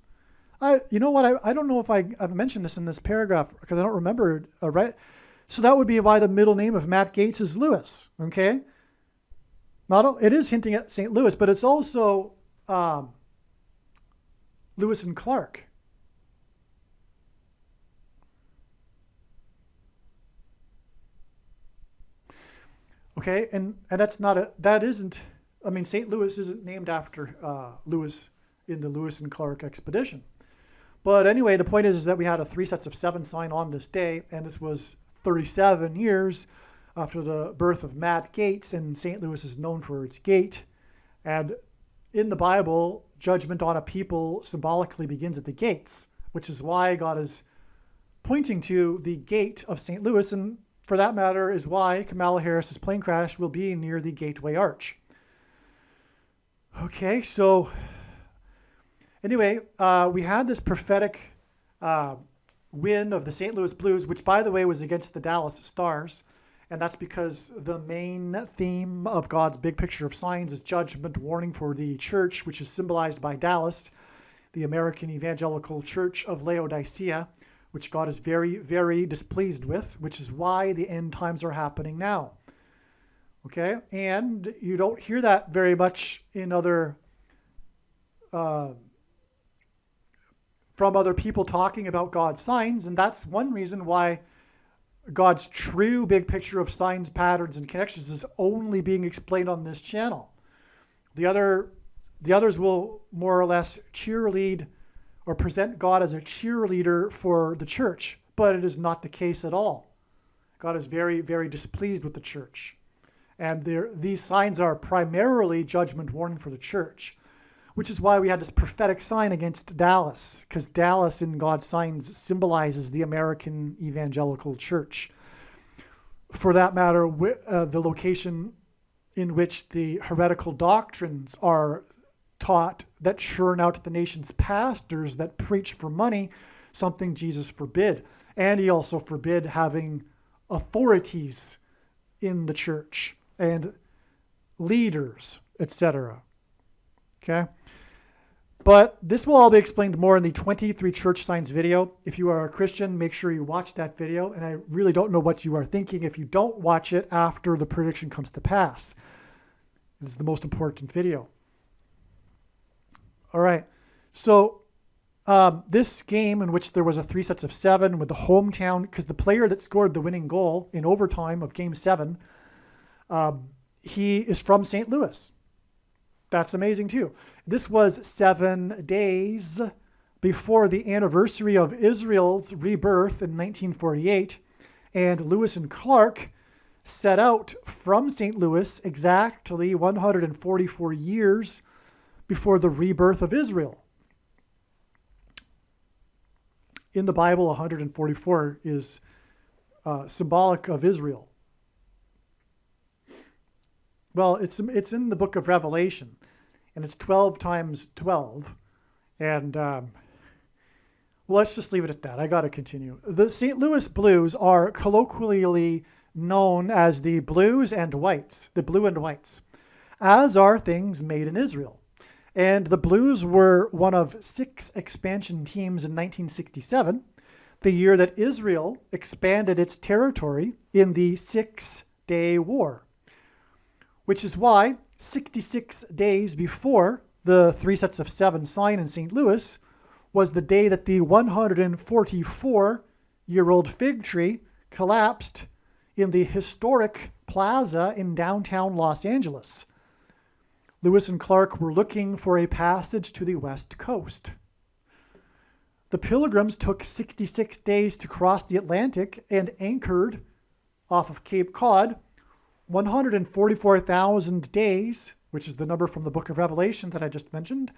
you know what? I don't know if I've mentioned this in this paragraph because I don't remember. Right? So that would be why the middle name of Matt Gaetz is Lewis. Okay. It is hinting at St. Louis, but it's also Lewis and Clark. Okay, and that's St. Louis isn't named after Lewis in the Lewis and Clark expedition. But anyway, the point is that we had a 3 sets of 7 sign on this day, and this was 37 years after the birth of Matt Gaetz, and St. Louis is known for its gate. And in the Bible, judgment on a people symbolically begins at the gates, which is why God is pointing to the gate of St. Louis, and for that matter is why Kamala Harris's plane crash will be near the Gateway Arch. Okay, so anyway, we had this prophetic win of the St. Louis Blues, which, by the way, was against the Dallas Stars. And that's because the main theme of God's big picture of signs is judgment warning for the church, which is symbolized by Dallas, the American Evangelical Church of Laodicea, which God is very, very displeased with, which is why the end times are happening now. Okay, and you don't hear that very much in from other people talking about God's signs, and that's one reason why God's true big picture of signs, patterns, and connections is only being explained on this channel. The others will more or less cheerlead or present God as a cheerleader for the church, but it is not the case at all. God is very, very displeased with the church. And these signs are primarily judgment warning for the church, which is why we had this prophetic sign against Dallas, because Dallas in God's signs symbolizes the American Evangelical Church. For that matter, the location in which the heretical doctrines are taught that churn out the nation's pastors that preach for money, something Jesus forbid. And he also forbid having authorities in the church and leaders, etc. Okay? But this will all be explained more in the 23 church signs video. If you are a Christian, make sure you watch that video. And I really don't know what you are thinking if you don't watch it after the prediction comes to pass. It's the most important video. All right. So this game in which there was a 3 sets of 7 with the hometown, because the player that scored the winning goal in overtime of Game 7, he is from St. Louis. That's amazing too. This was 7 days before the anniversary of Israel's rebirth in 1948, and Lewis and Clark set out from St. Louis exactly 144 years before the rebirth of Israel. In the Bible, 144 is symbolic of Israel. Well, it's in the book of Revelation, and it's 12 times 12. And Well, let's just leave it at that. I got to continue. The St. Louis Blues are colloquially known as the Blues and Whites, the Blue and Whites, as are things made in Israel. And the Blues were one of 6 expansion teams in 1967, the year that Israel expanded its territory in the Six-Day War, which is why 66 days before the 3 sets of 7 sign in St. Louis was the day that the 144-year-old fig tree collapsed in the historic plaza in downtown Los Angeles. Lewis and Clark were looking for a passage to the West Coast. The Pilgrims took 66 days to cross the Atlantic and anchored off of Cape Cod. 144,000 days, which is the number from the book of Revelation that I just mentioned,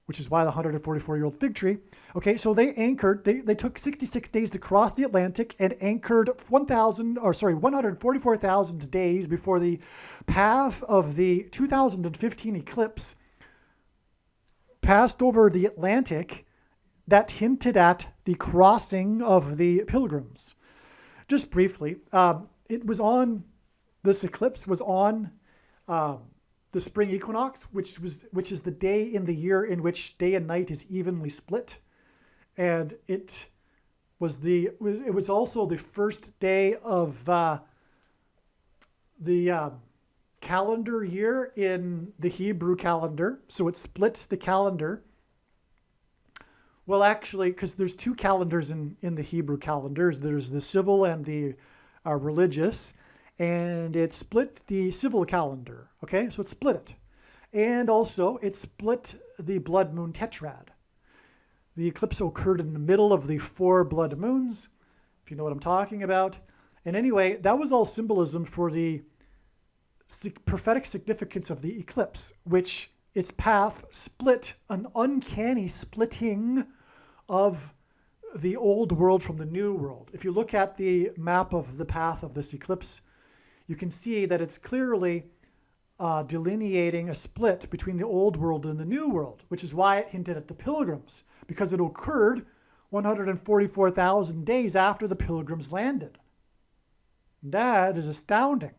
which is why the 144-year-old fig tree. Okay, so they anchored, they took 66 days to cross the Atlantic and anchored 144,000 days before the path of the 2015 eclipse passed over the Atlantic that hinted at the crossing of the Pilgrims. Just briefly, this eclipse was on the spring equinox, which is the day in the year in which day and night is evenly split, and it was also the first day of the calendar year in the Hebrew calendar. So it split the calendar. Well, actually, because there's 2 calendars in the Hebrew calendars. There's the civil and the religious. And it split the civil calendar, okay? So it split it. And also, it split the blood moon tetrad. The eclipse occurred in the middle of the 4 blood moons, if you know what I'm talking about. And anyway, that was all symbolism for the prophetic significance of the eclipse, which its path split, an uncanny splitting of the old world from the new world. If you look at the map of the path of this eclipse, you can see that it's clearly delineating a split between the old world and the new world, which is why it hinted at the Pilgrims, because it occurred 144,000 days after the Pilgrims landed. That is astounding.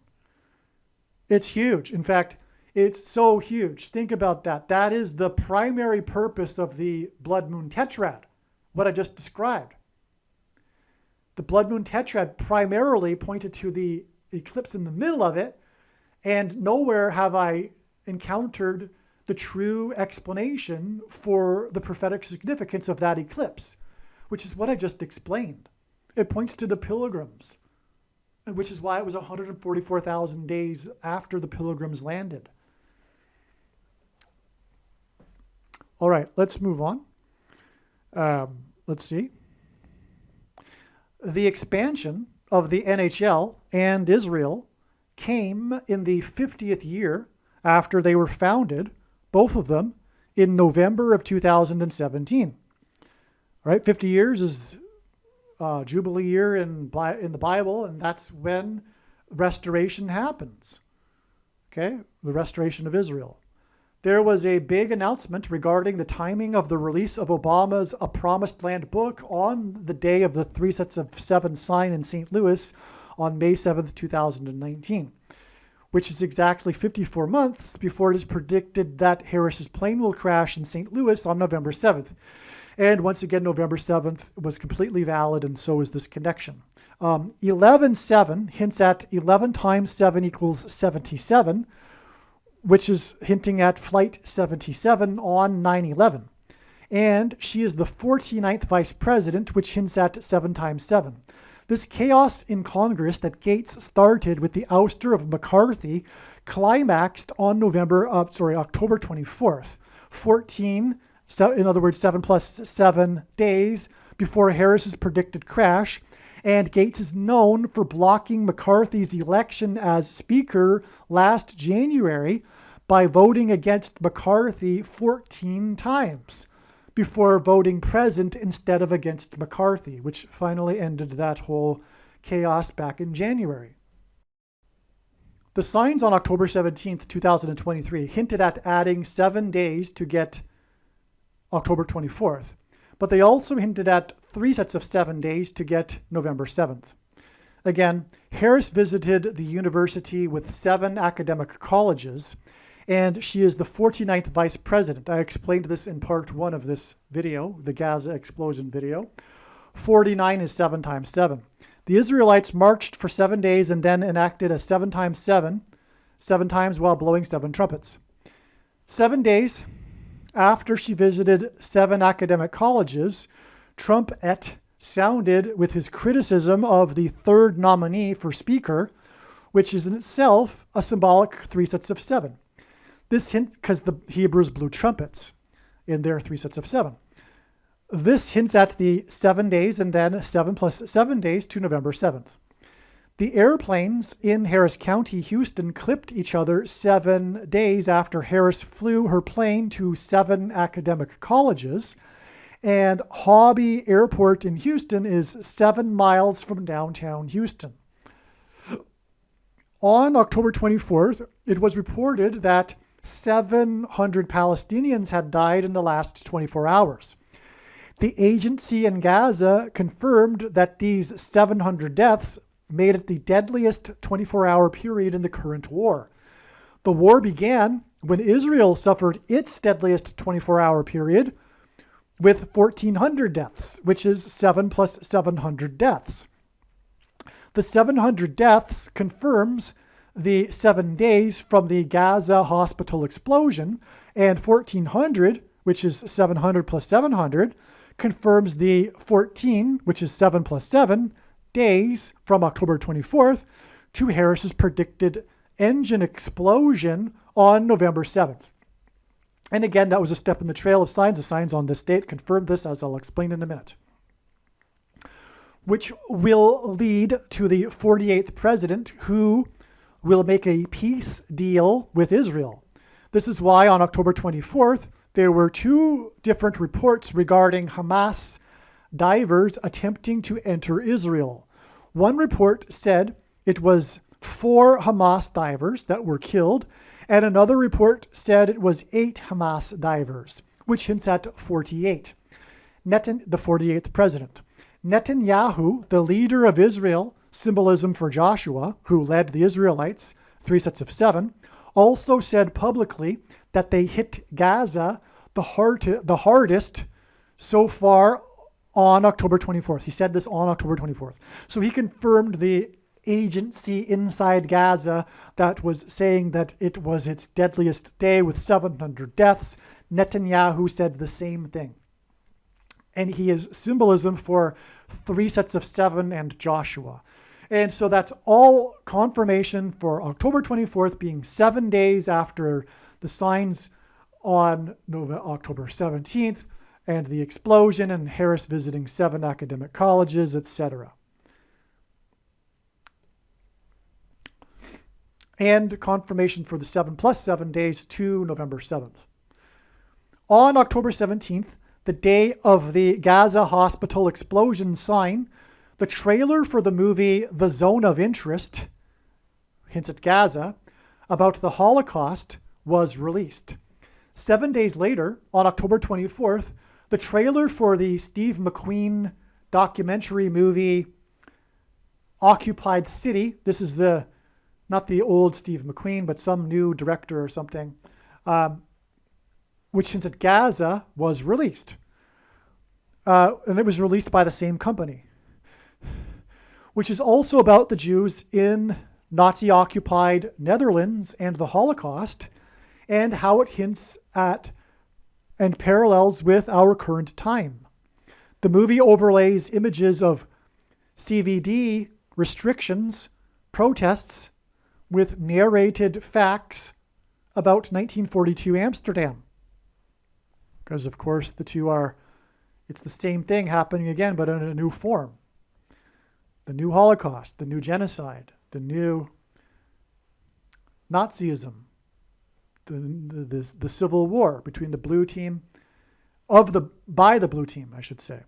It's huge. In fact, it's so huge. Think about that. That is the primary purpose of the blood moon tetrad, what I just described. The blood moon tetrad primarily pointed to the eclipse in the middle of it, and nowhere have I encountered the true explanation for the prophetic significance of that eclipse, which is what I just explained. It points to the Pilgrims, which is why it was 144,000 days after the Pilgrims landed. All right, let's move on. Let's see. The expansion of the NHL and Israel came in the 50th year after they were founded, both of them, in November of 2017. All right, 50 years is Jubilee year in the Bible, and that's when restoration happens. Okay, the restoration of Israel. There was a big announcement regarding the timing of the release of Obama's A Promised Land book on the day of the 3 sets of 7 sign in St. Louis on May 7th, 2019, which is exactly 54 months before it is predicted that Harris's plane will crash in St. Louis on November 7th. And once again, November 7th was completely valid, and so is this connection. 11-7 hints at 11 times 7 equals 77, which is hinting at Flight 77 on 9/11. And she is the 49th vice president, which hints at 7 times 7. This chaos in Congress that Gates started with the ouster of McCarthy climaxed on October 24th, 14, in other words, 7 plus 7 days before Harris's predicted crash. And Gates is known for blocking McCarthy's election as Speaker last January by voting against McCarthy 14 times before voting present instead of against McCarthy, which finally ended that whole chaos back in January. The signs on October 17th, 2023 hinted at adding 7 days to get October 24th. But they also hinted at 3 sets of 7 days to get November 7th. Again, Harris visited the university with 7 academic colleges, and she is the 49th vice president. I explained this in part 1 of this video, the Gaza explosion video. 49 is 7 times 7. The Israelites marched for 7 days and then enacted a 7 times 7, 7 times while blowing 7 trumpets. 7 days after she visited 7 academic colleges, Trump sounded with his criticism of the 3rd nominee for Speaker, which is in itself a symbolic 3 sets of 7. This hint, because the Hebrews blew trumpets in their 3 sets of 7. This hints at the 7 days and then 7 plus 7 days to November 7th. The airplanes in Harris County, Houston, clipped each other 7 days after Harris flew her plane to 7 academic colleges. And Hobby Airport in Houston is 7 miles from downtown Houston. On October 24th, it was reported that 700 Palestinians had died in the last 24 hours. The agency in Gaza confirmed that these 700 deaths made it the deadliest 24-hour period in the current war. The war began when Israel suffered its deadliest 24-hour period with 1,400 deaths, which is 7 plus 700 deaths. The 700 deaths confirms the 7 days from the Gaza hospital explosion, and 1,400, which is 700 plus 700, confirms the 14, which is 7 plus 7, days from October 24th to Harris's predicted engine explosion on November 7th. And again, that was a step in the trail of signs. The signs on this date confirmed this, as I'll explain in a minute, which will lead to the 48th president, who will make a peace deal with Israel. This is why on October 24th, there were 2 different reports regarding Hamas divers attempting to enter Israel. One report said it was 4 Hamas divers that were killed, and another report said it was 8 Hamas divers, which hints at 48. The 48th president. Netanyahu, the leader of Israel, symbolism for Joshua, who led the Israelites, 3 sets of 7, also said publicly that they hit Gaza the hardest so far on October 24th. He said this on October 24th. So he confirmed the agency inside Gaza that was saying that it was its deadliest day with 700 deaths. Netanyahu said the same thing. And he is symbolism for 3 sets of 7 and Joshua. And so that's all confirmation for October 24th being 7 days after the signs on October 17th and the explosion and Harris visiting 7 academic colleges, etc. And confirmation for the 7 plus 7 days to November 7th. On October 17th, the day of the Gaza hospital explosion sign, the trailer for the movie The Zone of Interest, hints at Gaza, about the Holocaust was released. 7 days later, on October 24th, the trailer for the Steve McQueen documentary movie Occupied City, this is not the old Steve McQueen, but some new director or something, which hints at Gaza, was released. And it was released by the same company, which is also about the Jews in Nazi-occupied Netherlands and the Holocaust, and how it hints at and parallels with our current time. The movie overlays images of CVD restrictions, protests, with narrated facts about 1942 Amsterdam. Because, of course, it's the same thing happening again, but in a new form. The new Holocaust, the new genocide, the new Nazism, the civil war between the blue team, by the blue team, I should say.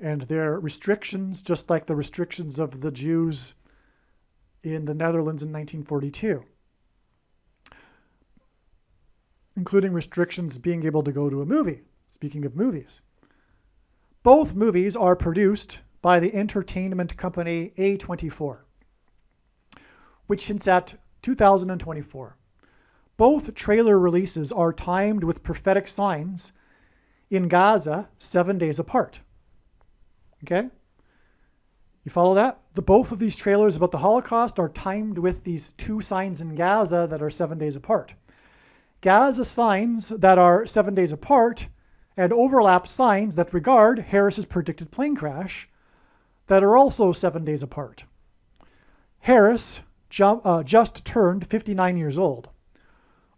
And their restrictions, just like the restrictions of the Jews in the Netherlands in 1942, including restrictions being able to go to a movie, speaking of movies, Both movies are produced by the entertainment company A24, which hints at 2024. Both trailer releases are timed with prophetic signs in Gaza 7 days apart. Okay? You follow that? Both of these trailers about the Holocaust are timed with these two signs in Gaza that are 7 days apart. Gaza signs that are 7 days apart and overlap signs that regard Harris's predicted plane crash that are also 7 days apart. Harris just turned 59 years old.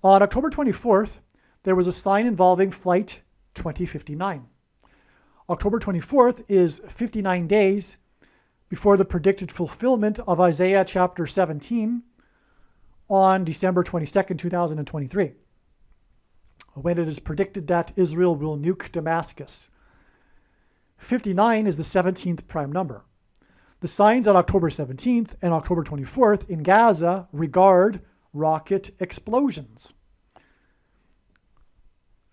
On October 24th, there was a sign involving Flight 2059. October 24th is 59 days before the predicted fulfillment of Isaiah chapter 17 on December 22nd, 2023, when it is predicted that Israel will nuke Damascus. 59 is the 17th prime number. The signs on October 17th and October 24th in Gaza regard rocket explosions.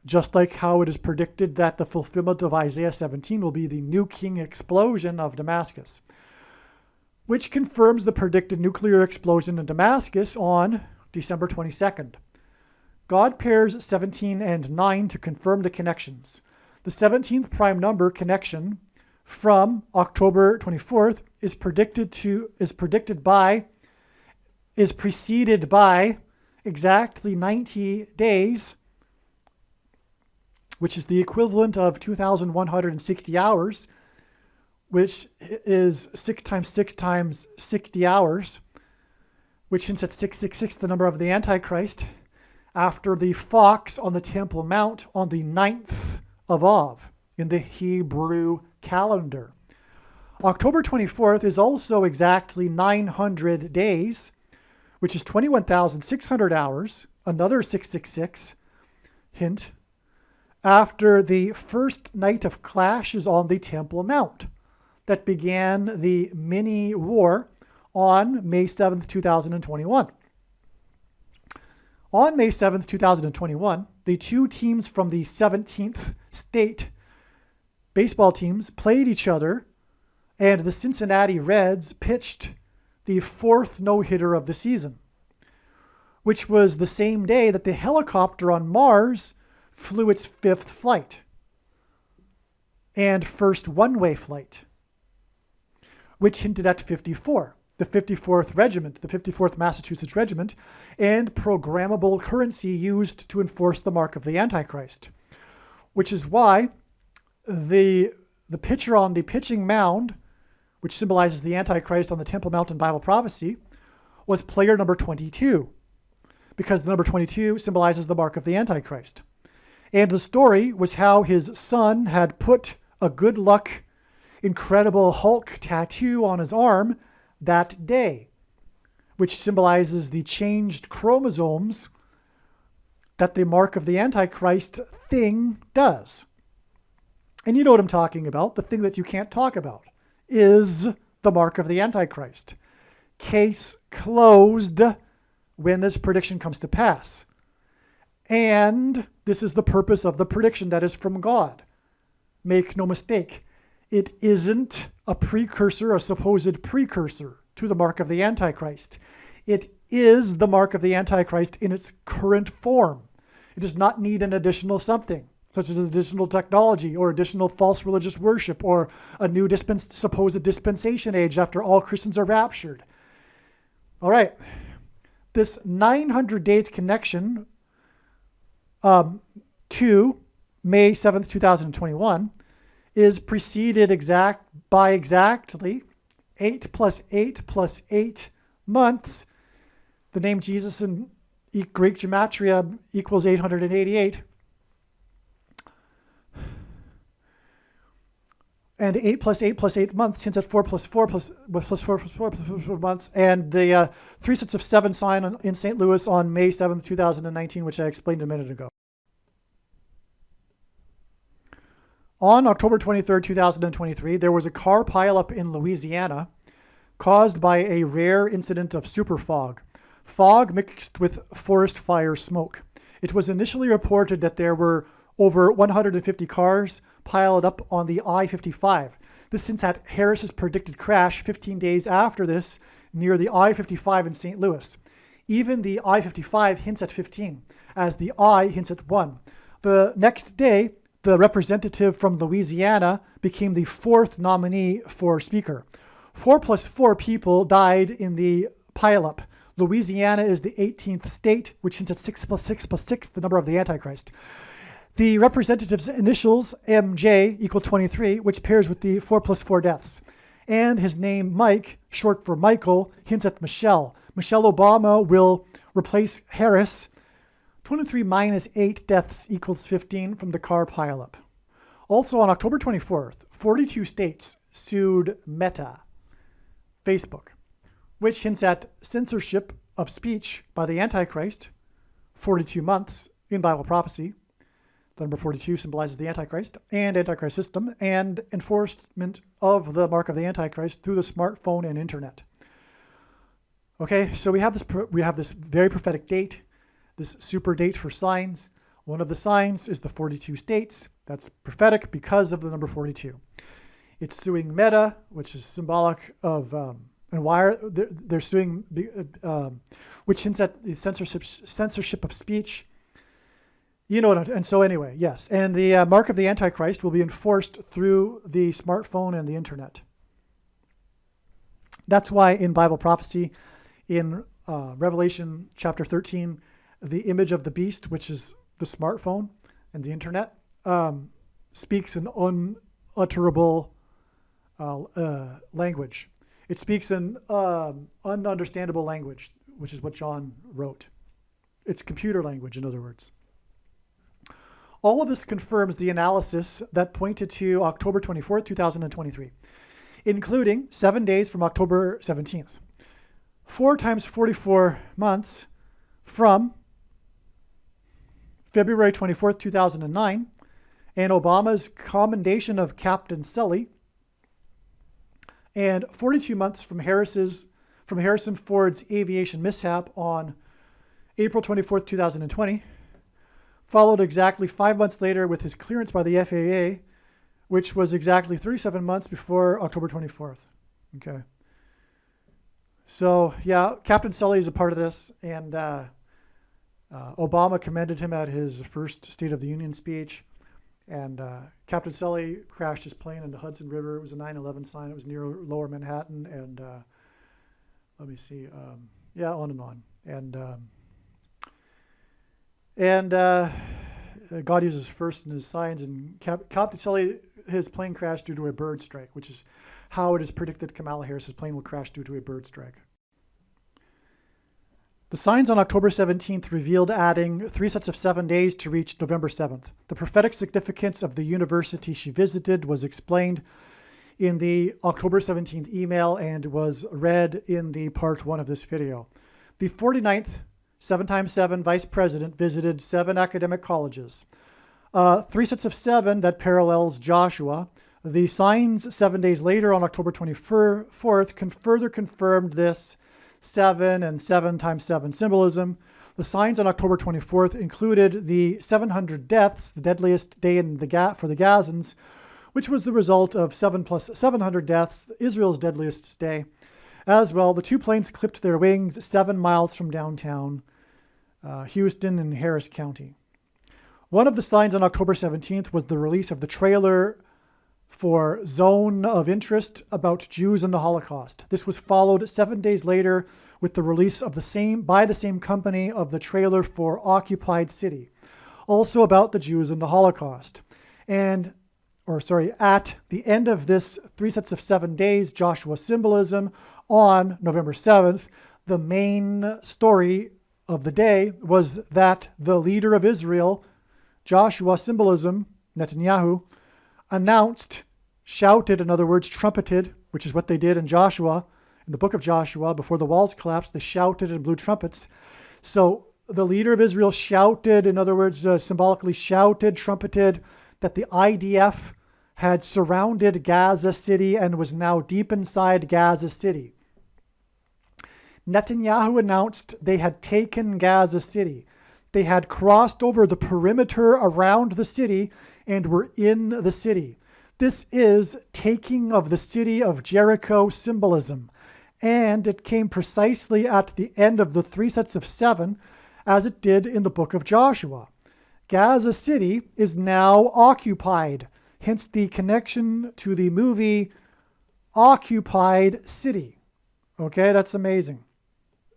Just like how it is predicted that the fulfillment of Isaiah 17 will be the nuking explosion of Damascus, which confirms the predicted nuclear explosion in Damascus on December 22nd. God pairs 17 and 9 to confirm the connections. The 17th prime number connection from October 24th is preceded by exactly 90 days, which is the equivalent of 2,160 hours, which is 6 times 6 times 60 hours, which hints at 666, the number of the Antichrist, after the fox on the Temple Mount on the 9th of Av in the Hebrew calendar. October 24th is also exactly 900 days, which is 21,600 hours, another 666, hint, after the first night of clashes on the Temple Mount that began the mini war on May 7th, 2021. On May 7th, 2021, the two teams from the 17th state baseball teams played each other, and the Cincinnati Reds pitched the fourth no-hitter of the season, which was the same day that the helicopter on Mars flew its fifth flight and first one-way flight, which hinted at 54, the 54th Regiment, the 54th Massachusetts Regiment, and programmable currency used to enforce the mark of the Antichrist, which is why the pitcher on the pitching mound, which symbolizes the Antichrist on the Temple Mount in Bible prophecy, was player number 22, because the number 22 symbolizes the mark of the Antichrist. And the story was how his son had put a good luck, Incredible Hulk tattoo on his arm that day, which symbolizes the changed chromosomes that the mark of the Antichrist thing does. And you know what I'm talking about. The thing that you can't talk about is the mark of the Antichrist. Case closed when this prediction comes to pass. And this is the purpose of the prediction that is from God. Make no mistake. It isn't a precursor, a supposed precursor to the mark of the Antichrist. It is the mark of the Antichrist in its current form. It does not need an additional something, such as additional technology or additional false religious worship or a new supposed dispensation age after all Christians are raptured. All right. This 900 days connection to May 7th, 2021 is preceded by exactly 8 plus 8 plus 8 months. The name Jesus in Greek gematria equals 888. And 8 plus 8 plus 8 months hints at 4 plus 4 plus 4 plus 4 plus 4 months. And the 3 sets of 7 sign in St. Louis on May 7th, 2019, which I explained a minute ago. On October 23rd, 2023, there was a car pileup in Louisiana caused by a rare incident of super fog. Fog mixed with forest fire smoke. It was initially reported that there were over 150 cars piled up on the I-55. This hints at Harris's predicted crash 15 days after this near the I-55 in St. Louis. Even the I-55 hints at 15, as the I hints at 1. The next day, the representative from Louisiana became the 4th nominee for Speaker. 4 plus 4 people died in the pileup. Louisiana is the 18th state, which hints at 6 plus 6 plus 6, the number of the Antichrist. The representative's initials, MJ, equal 23, which pairs with the 4 plus 4 deaths. And his name, Mike, short for Michael, hints at Michelle. Michelle Obama will replace Harris. 23 minus 8 deaths equals 15 from the car pileup. Also on October 24th, 42 states sued Meta, Facebook, which hints at censorship of speech by the Antichrist, 42 months in Bible prophecy. The number 42 symbolizes the Antichrist and Antichrist system and enforcement of the mark of the Antichrist through the smartphone and internet. Okay, so we have this very prophetic date, this super date for signs. One of the signs is the 42 states. That's prophetic because of the number 42. It's suing Meta, which is symbolic of, and why are they're suing, which hints at the censorship of speech. You know what, and so anyway, yes. And the mark of the Antichrist will be enforced through the smartphone and the internet. That's why in Bible prophecy, in Revelation chapter 13, the image of the beast, which is the smartphone and the internet, speaks an unutterable language. It speaks an ununderstandable language, which is what John wrote. It's computer language, in other words. All of this confirms the analysis that pointed to October 24th, 2023, including 7 days from October 17th. 4 times 44 months from February 24th, 2009, and Obama's commendation of Captain Sully, and 42 months from Harrison Ford's aviation mishap on April 24th, 2020, followed exactly 5 months later with his clearance by the FAA, which was exactly 37 months before October 24th. Okay. So, yeah, Captain Sully is a part of this, and Obama commended him at his first State of the Union speech, and Captain Sully crashed his plane in the Hudson River. It was a 9/11 sign. It was near Lower Manhattan, and let me see, on and on. And God uses first in his signs, and Captain Sully, his plane crashed due to a bird strike, which is how it is predicted Kamala Harris's plane will crash due to a bird strike. The signs on October 17th revealed adding 3 sets of 7 days to reach November 7th. The prophetic significance of the university she visited was explained in the October 17th email and was read in the part 1 of this video. The 49th 7x7 vice president visited 7 academic colleges. 3 sets of 7 that parallels Joshua. The signs 7 days later on October 24th further confirmed this 7 and 7x7 symbolism. The signs on October 24th included the 700 deaths, the deadliest day for the Gazans, which was the result of 7 plus 700 deaths, Israel's deadliest day. As well, the 2 planes clipped their wings 7 miles from downtown Houston in Harris County. One of the signs on October 17th was the release of the trailer for Zone of Interest about Jews and the Holocaust. This was followed 7 days later with the release of by the same company of the trailer for Occupied City, also about the Jews and the Holocaust. At the end of this 3 sets of 7 days Joshua symbolism on November 7th, the main story of the day was that the leader of Israel, Joshua symbolism, Netanyahu, shouted, in other words, trumpeted, which is what they did in Joshua, in the book of Joshua, before the walls collapsed, they shouted and blew trumpets. So the leader of Israel shouted, in other words, symbolically shouted, trumpeted, that the IDF had surrounded Gaza City and was now deep inside Gaza City. Netanyahu announced they had taken Gaza City. They had crossed over the perimeter around the city and were in the city. This is taking of the city of Jericho symbolism. And it came precisely at the end of the 3 sets of 7, as it did in the book of Joshua. Gaza City is now occupied, hence the connection to the movie Occupied City. Okay, that's amazing.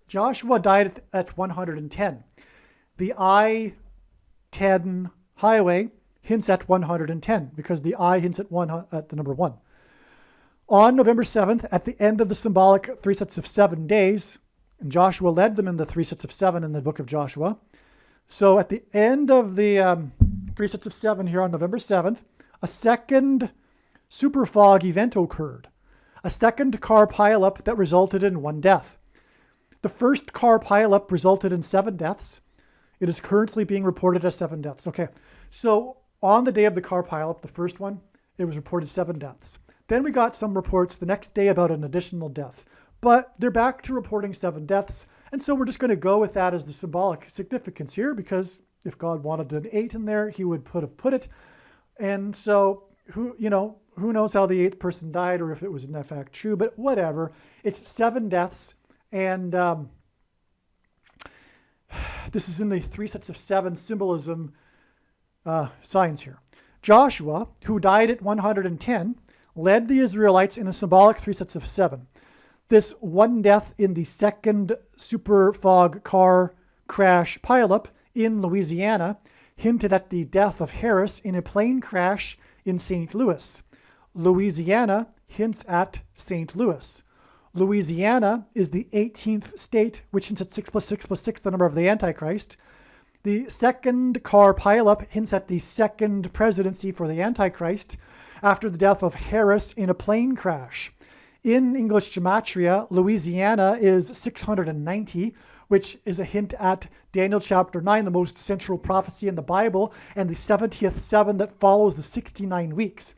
Joshua died at 110. The I-10 highway hints at 110 because the I hints at the number 1. On November 7th, at the end of the symbolic 3 sets of 7 days, and Joshua led them in the 3 sets of 7 in the book of Joshua. So at the end of the 3 sets of 7 here on November 7th, a second super fog event occurred. A second car pileup that resulted in 1 death. The first car pileup resulted in 7 deaths. It is currently being reported as 7 deaths. Okay, so on the day of the car pileup, the first one, it was reported 7 deaths. Then we got some reports the next day about an additional death. But they're back to reporting 7 deaths. And so we're just going to go with that as the symbolic significance here, because if God wanted an 8 in there, he would have put it. And so who knows how the 8th person died or if it was in fact true, but whatever. It's 7 deaths. And this is in the 3 sets of 7 symbolism signs here. Joshua, who died at 110, led the Israelites in a symbolic 3 sets of 7. This 1 death in the second super fog car crash pileup in Louisiana hinted at the death of Harris in a plane crash in St. Louis. Louisiana hints at St. Louis. Louisiana is the 18th state, which hints at 6 plus 6 plus 6, the number of the Antichrist. The second car pileup hints at the second presidency for the Antichrist after the death of Harris in a plane crash. In English gematria, Louisiana is 690, which is a hint at Daniel chapter 9, the most central prophecy in the Bible, and the 70th 7 that follows the 69 weeks,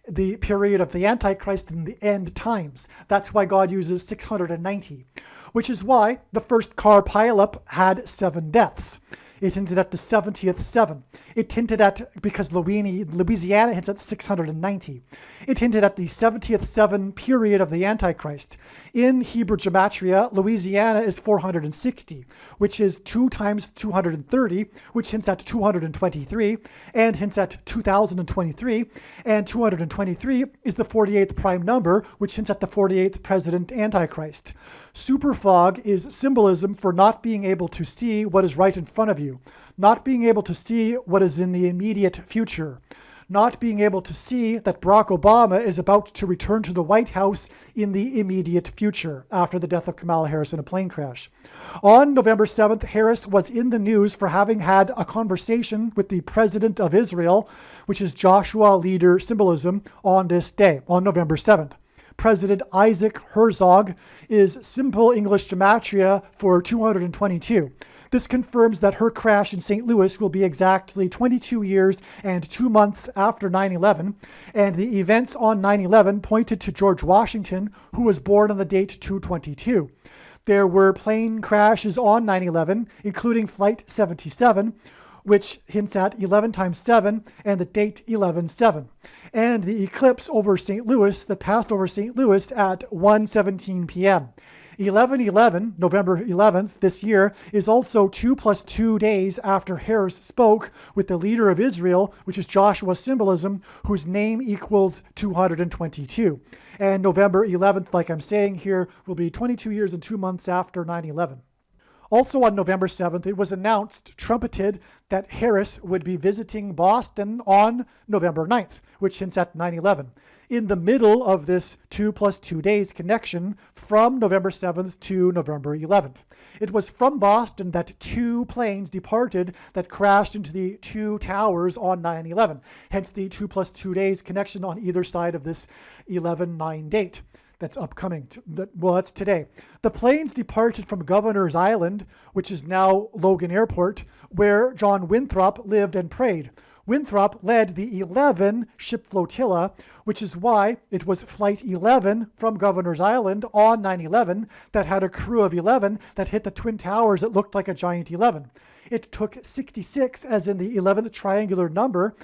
the period of the Antichrist in the end times. That's why God uses 690, which is why the first car pileup had 7 deaths. It hinted at the 70th 7. It hinted at, because Louisiana hints at 690. It hinted at the 70th 7 period of the Antichrist. In Hebrew gematria, Louisiana is 460, which is 2 times 230, which hints at 223, and hints at 2023. And 223 is the 48th prime number, which hints at the 48th president Antichrist. Super fog is symbolism for not being able to see what is right in front of you, not being able to see what is in the immediate future, not being able to see that Barack Obama is about to return to the White House in the immediate future after the death of Kamala Harris in a plane crash. On November 7th, Harris was in the news for having had a conversation with the president of Israel, which is Joshua leader symbolism, on this day, on November 7th. President Isaac Herzog is simple English gematria for 222. This confirms that her crash in St. Louis will be exactly 22 years and 2 months after 9/11, and the events on 9/11 pointed to George Washington, who was born on the date 222. There were plane crashes on 9/11, including Flight 77, which hints at 11 times 7 and the date 11/7. And the eclipse over St. Louis that passed over St. Louis at 1:17 p.m. 11/11, November 11th this year, is also 2 plus 2 days after Harris spoke with the leader of Israel, which is Joshua's symbolism, whose name equals 222. And November 11th, like I'm saying here, will be 22 years and 2 months after 9/11. Also on November 7th, it was announced, trumpeted, that Harris would be visiting Boston on November 9th, which hints at 9/11. In the middle of this 2 plus 2 days connection from November 7th to November 11th. It was from Boston that 2 planes departed that crashed into the 2 towers on 9/11. Hence the 2 plus 2 days connection on either side of this 11/9 date. That's upcoming. That's today. The planes departed from Governor's Island, which is now Logan Airport, where John Winthrop lived and prayed. Winthrop led the 11 ship flotilla, which is why it was Flight 11 from Governor's Island on 9/11 that had a crew of 11 that hit the Twin Towers that looked like a giant 11. It took 66, as in the 11th triangular number,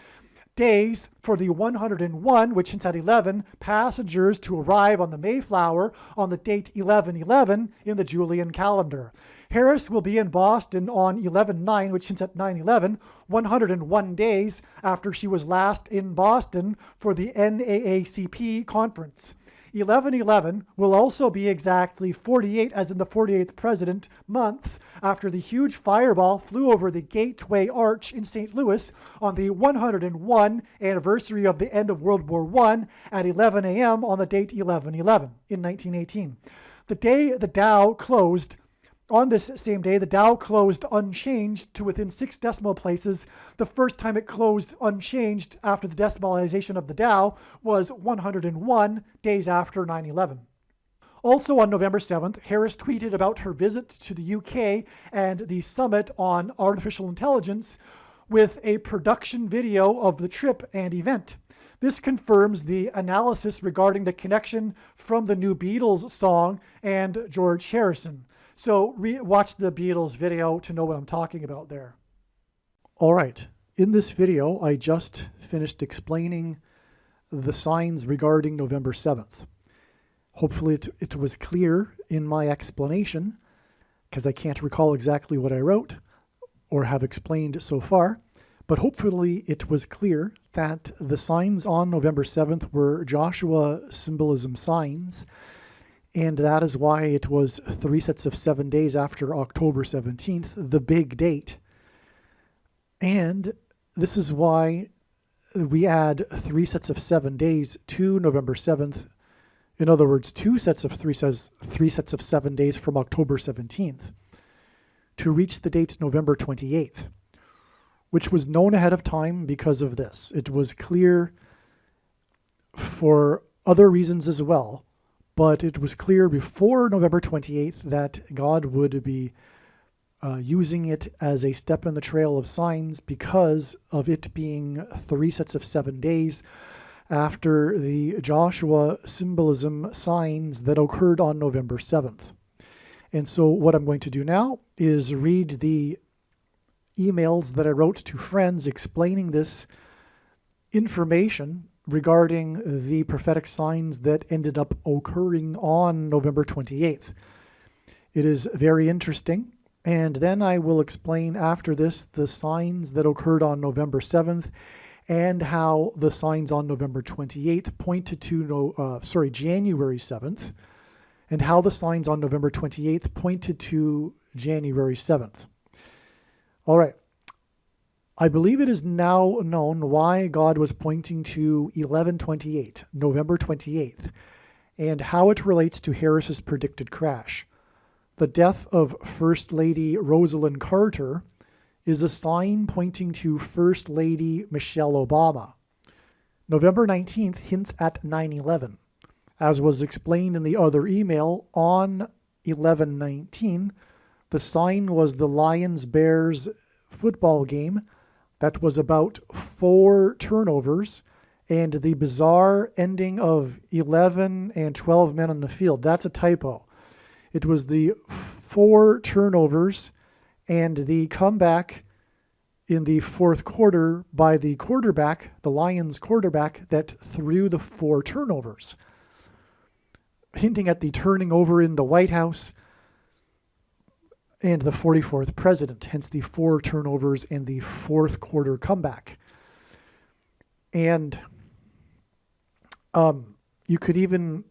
days for the 101, which hints at 11, passengers to arrive on the Mayflower on the date 11/11 in the Julian calendar. Harris will be in Boston on 11/9, which hints at 9/11, 101 days after she was last in Boston for the NAACP conference. 11/11 will also be exactly 48, as in the 48th president, months after the huge fireball flew over the Gateway Arch in St. Louis on the 101 anniversary of the end of World War I at 11 a.m. on the date 11/11 in 1918. The day the Dow closed, on this same day, the Dow closed unchanged to within 6 decimal places. The first time it closed unchanged after the decimalization of the Dow was 101 days after 9/11. Also on November 7th, Harris tweeted about her visit to the UK and the summit on artificial intelligence with a production video of the trip and event. This confirms the analysis regarding the connection from the new Beatles song and George Harrison. So watch the Beatles video to know what I'm talking about there. All right. In this video, I just finished explaining the signs regarding November 7th. Hopefully it was clear in my explanation, because I can't recall exactly what I wrote or have explained so far. But hopefully it was clear that the signs on November 7th were Joshua symbolism signs. And that is why it was 3 sets of 7 days after October 17th, the big date. And this is why we add 3 sets of 7 days to November 7th. In other words, 2 sets of 3 sets of 7 days from October 17th to reach the date November 28th, which was known ahead of time because of this. It was clear for other reasons as well. But it was clear before November 28th that God would be using it as a step in the trail of signs because of it being 3 sets of 7 days after the Joshua symbolism signs that occurred on November 7th. And so what I'm going to do now is read the emails that I wrote to friends explaining this information regarding the prophetic signs that ended up occurring on November 28th. It is very interesting. And then I will explain after this the signs that occurred on November 7th and how the signs on November 28th pointed to, January 7th, and how the signs on November 28th pointed to January 7th. All right. I believe it is now known why God was pointing to 11/28, November 28th, and how it relates to Harris's predicted crash. The death of First Lady Rosalind Carter is a sign pointing to First Lady Michelle Obama. November 19th hints at 9/11. As was explained in the other email, on 11/19, the sign was the Lions-Bears football game that was about 4 turnovers and the bizarre ending of 11 and 12 men on the field. That's a typo. It was the 4 turnovers and the comeback in the fourth quarter by the quarterback, the Lions quarterback, that threw the 4 turnovers, hinting at the turning over in the White House and the 44th president, hence the 4 turnovers and the fourth quarter comeback. And you could even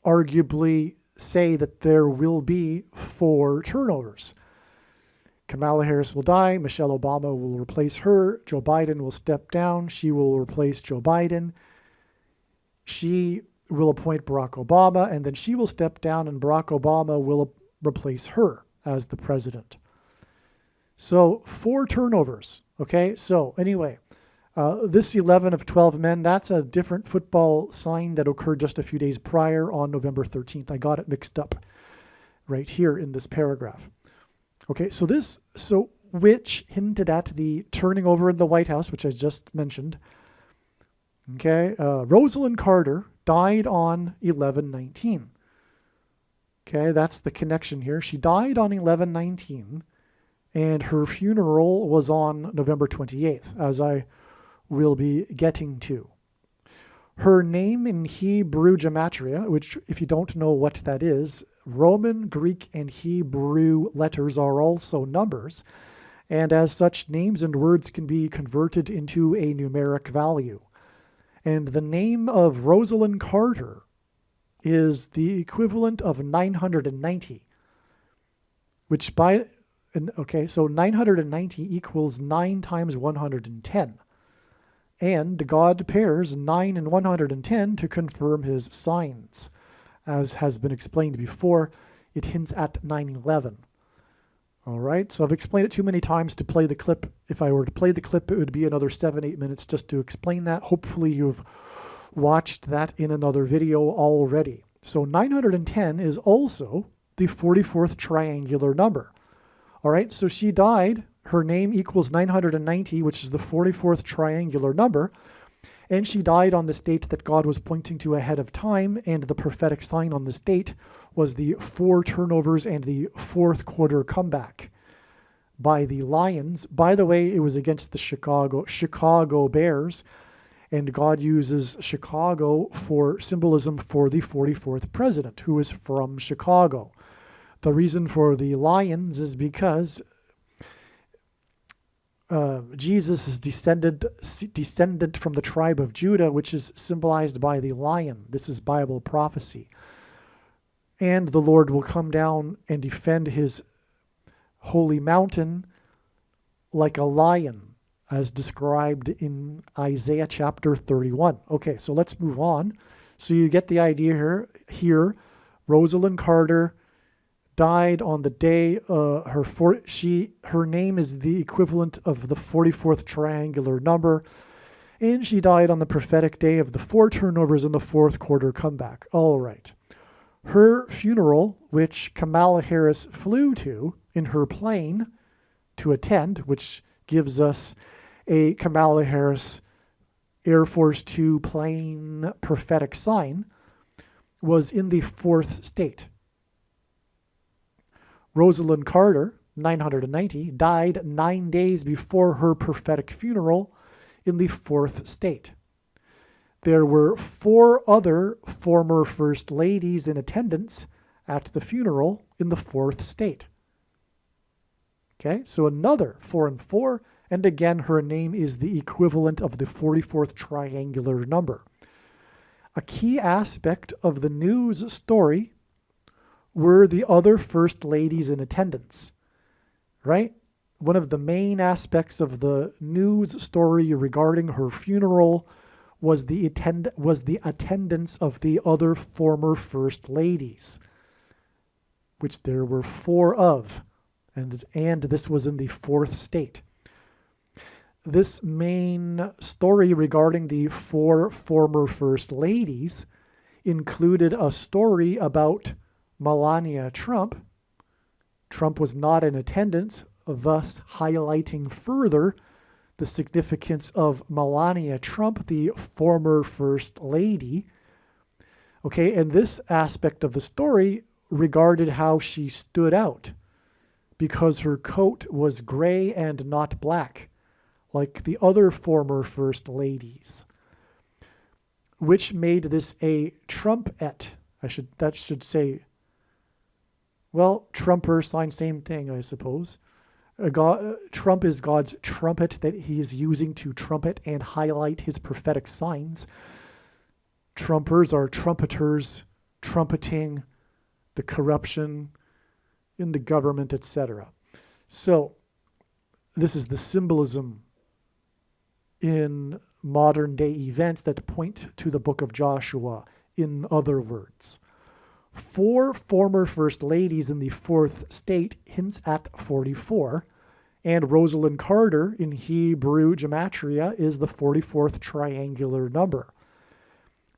arguably say that there will be 4 turnovers. Kamala Harris will die. Michelle Obama will replace her. Joe Biden will step down. She will replace Joe Biden. She will appoint Barack Obama, and then she will step down, and Barack Obama will replace her as the president. So 4 turnovers. Okay. So anyway, this 11 of 12 men, that's a different football sign that occurred just a few days prior on November 13th. I got it mixed up right here in this paragraph. Okay. So which hinted at the turning over in the White House, which I just mentioned. Okay. Rosalind Carter died on 11/19. Okay, that's the connection here. She died on 11/19, and her funeral was on November 28th, as I will be getting to. Her name in Hebrew gematria, which if you don't know what that is, Roman, Greek, and Hebrew letters are also numbers, and as such, names and words can be converted into a numeric value. And the name of Rosalind Carter is the equivalent of 990, which so 990 equals 9 times 110. And God pairs 9 and 110 to confirm his signs. As has been explained before, it hints at 9/11. All right, so I've explained it too many times to play the clip. If I were to play the clip, it would be another 7-8 minutes just to explain that. Hopefully you've watched that in another video already. So 910 is also the 44th triangular number. All right, so she died. Her name equals 990, which is the 44th triangular number. And she died on this date that God was pointing to ahead of time, and the prophetic sign on this date was the 4 turnovers and the 4th quarter comeback by the Lions. By the way, it was against the Chicago Bears, and God uses Chicago for symbolism for the 44th president, who is from Chicago. The reason for the Lions is because Jesus is descendant from the tribe of Judah, which is symbolized by the lion. This is Bible prophecy. And the Lord will come down and defend his holy mountain like a lion, as described in Isaiah chapter 31. Okay, so let's move on. So you get the idea here. Rosalind Carter died on the day her name is the equivalent of the 44th triangular number, and she died on the prophetic day of the 4 turnovers and the 4th quarter comeback. All right. Her funeral, which Kamala Harris flew to in her plane to attend, which gives us a Kamala Harris Air Force 2 plane prophetic sign, was in the 4th state. Rosalind Carter, 990, died 9 days before her prophetic funeral in the 4th state. There were 4 other former First Ladies in attendance at the funeral in the 4th state. Okay, so another 4 and 4, and again her name is the equivalent of the 44th triangular number. A key aspect of the news story were the other First Ladies in attendance, right? One of the main aspects of the news story regarding her funeral was the attendance of the other former First Ladies, which there were 4 of, and this was in the 4th state. This main story regarding the 4 former First Ladies included a story about Melania Trump. Trump was not in attendance, thus highlighting further the significance of Melania Trump, the former First Lady. Okay, and this aspect of the story regarded how she stood out because her coat was gray and not black, like the other former First Ladies, which made this a Trumpette. That should say, well, Trumper sign, same thing, I suppose. Trump is God's trumpet that he is using to trumpet and highlight his prophetic signs. Trumpers are trumpeters, trumpeting the corruption in the government, etc. So this is the symbolism in modern day events that point to the book of Joshua. In other words, 4 former First Ladies in the 4th state hints at 44, and Rosalind Carter in Hebrew gematria is the 44th triangular number.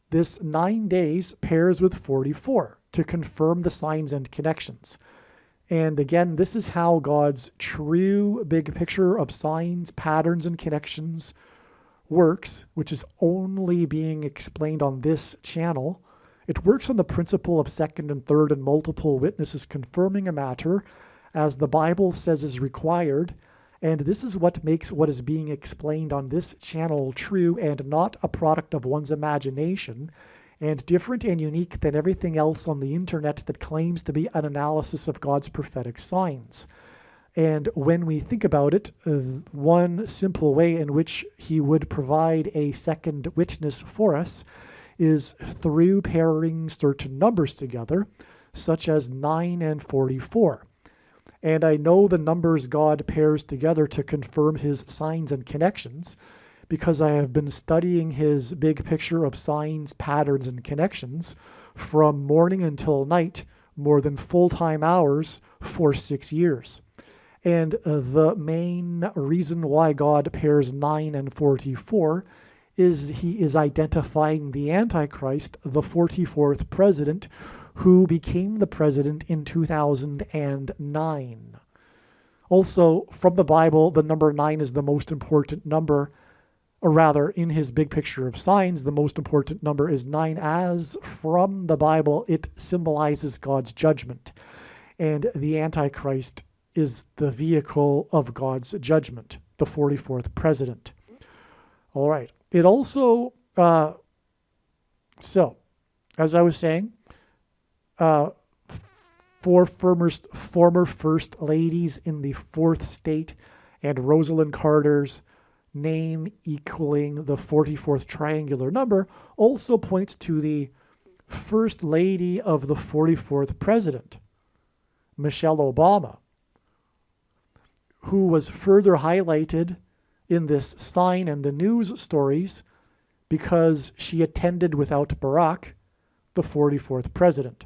This 9 days pairs with 44 to confirm the signs and connections. And again, this is how God's true big picture of signs, patterns, and connections works, which is only being explained on this channel. It works on the principle of second and third and multiple witnesses confirming a matter as the Bible says is required, and this is what makes what is being explained on this channel true and not a product of one's imagination, and different and unique than everything else on the internet that claims to be an analysis of God's prophetic signs. And when we think about it, one simple way in which he would provide a second witness for us is through pairing certain numbers together, such as 9 and 44. And I know the numbers God pairs together to confirm his signs and connections, because I have been studying his big picture of signs, patterns, and connections from morning until night, more than full-time hours for 6 years. And the main reason why God pairs 9 and 44 is he is identifying the Antichrist, the 44th president, who became the president in 2009. Also, from the Bible, the number 9 is the most important number, or rather, in his big picture of signs, the most important number is 9, as from the Bible, it symbolizes God's judgment. And the Antichrist is the vehicle of God's judgment, the 44th president. All right. It also, so, as I was saying, four former first ladies in the 4th state and Rosalind Carter's name equaling the 44th triangular number also points to the first lady of the 44th president, Michelle Obama, who was further highlighted in this sign and the news stories because she attended without Barack, the 44th president.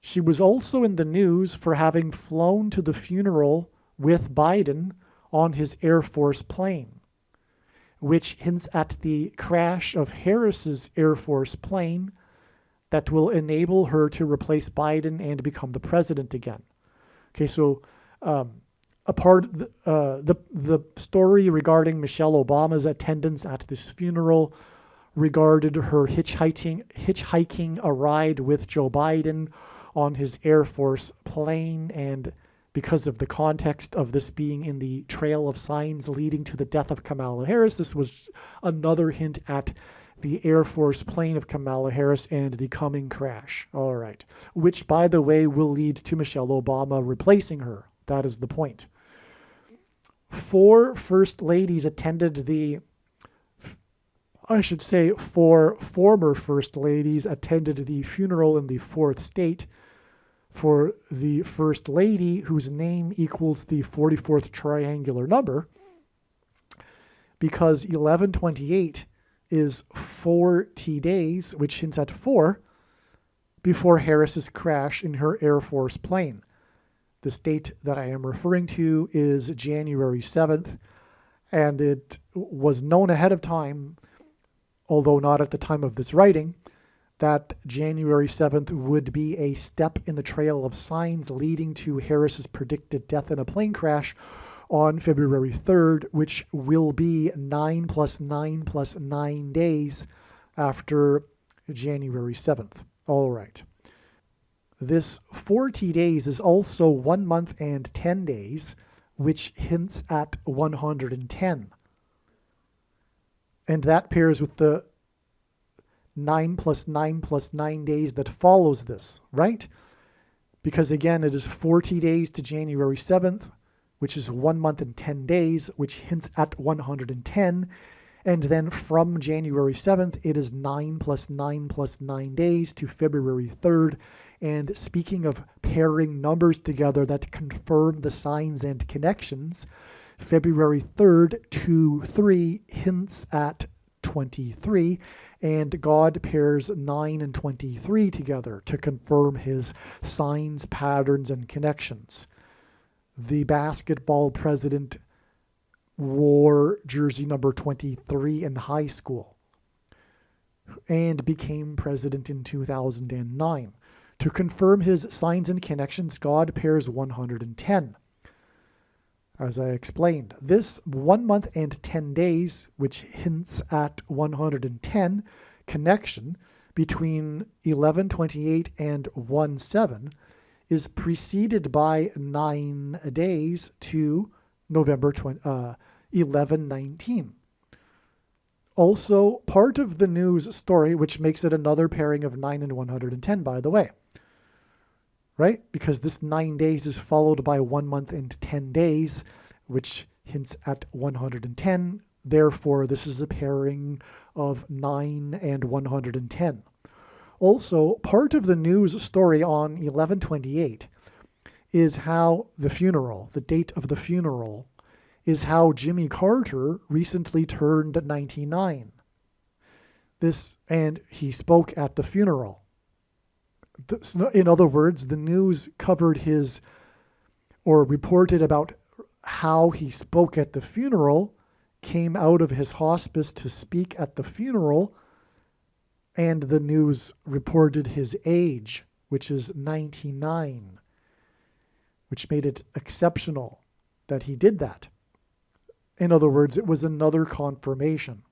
She was also in the news for having flown to the funeral with Biden on his Air Force plane, which hints at the crash of Harris's Air Force plane that will enable her to replace Biden and become the president again. Okay, so the story regarding Michelle Obama's attendance at this funeral regarded her hitchhiking a ride with Joe Biden on his Air Force plane, and because of the context of this being in the trail of signs leading to the death of Kamala Harris, this was another hint at the Air Force plane of Kamala Harris and the coming crash. All right. Which, by the way, will lead to Michelle Obama replacing her. That is the point. 4 first ladies attended the, I should say 4 former first ladies attended the funeral in the 4th state for the first lady whose name equals the 44th triangular number, because 1128 is 40 days, which hints at 4, before Harris's crash in her Air Force plane. The state that I am referring to is January 7th, and it was known ahead of time, although not at the time of this writing, that January 7th would be a step in the trail of signs leading to Harris's predicted death in a plane crash on February 3rd, which will be 9 + 9 + 9 days after January 7th. All right. This 40 days is also 1 month and 10 days, which hints at 110. And that pairs with the 9 + 9 + 9 days that follows this, right? Because again, it is 40 days to January 7th, which is 1 month and 10 days, which hints at 110. And then from January 7th, it is 9 + 9 + 9 days to February 3rd. And speaking of pairing numbers together that confirm the signs and connections, February 3rd to 3 hints at 23, and God pairs 9 and 23 together to confirm his signs, patterns, and connections. The basketball president wore jersey number 23 in high school and became president in 2009. To confirm his signs and connections, God pairs 110. As I explained, this 1 month and 10 days, which hints at 110 connection between 1128 and 17, is preceded by 9 days to November 1119. Also, part of the news story, which makes it another pairing of 9 and 110, by the way, right? Because this 9 days is followed by 1 month and 10 days, which hints at 110. Therefore, this is a pairing of 9 and 110. Also, part of the news story on 1128 is how the funeral, the date of the funeral, is how Jimmy Carter recently turned 99. And he spoke at the funeral. In other words, the news covered or reported about how he spoke at the funeral, came out of his hospice to speak at the funeral, and the news reported his age, which is 99, which made it exceptional that he did that. In other words, it was another confirmation.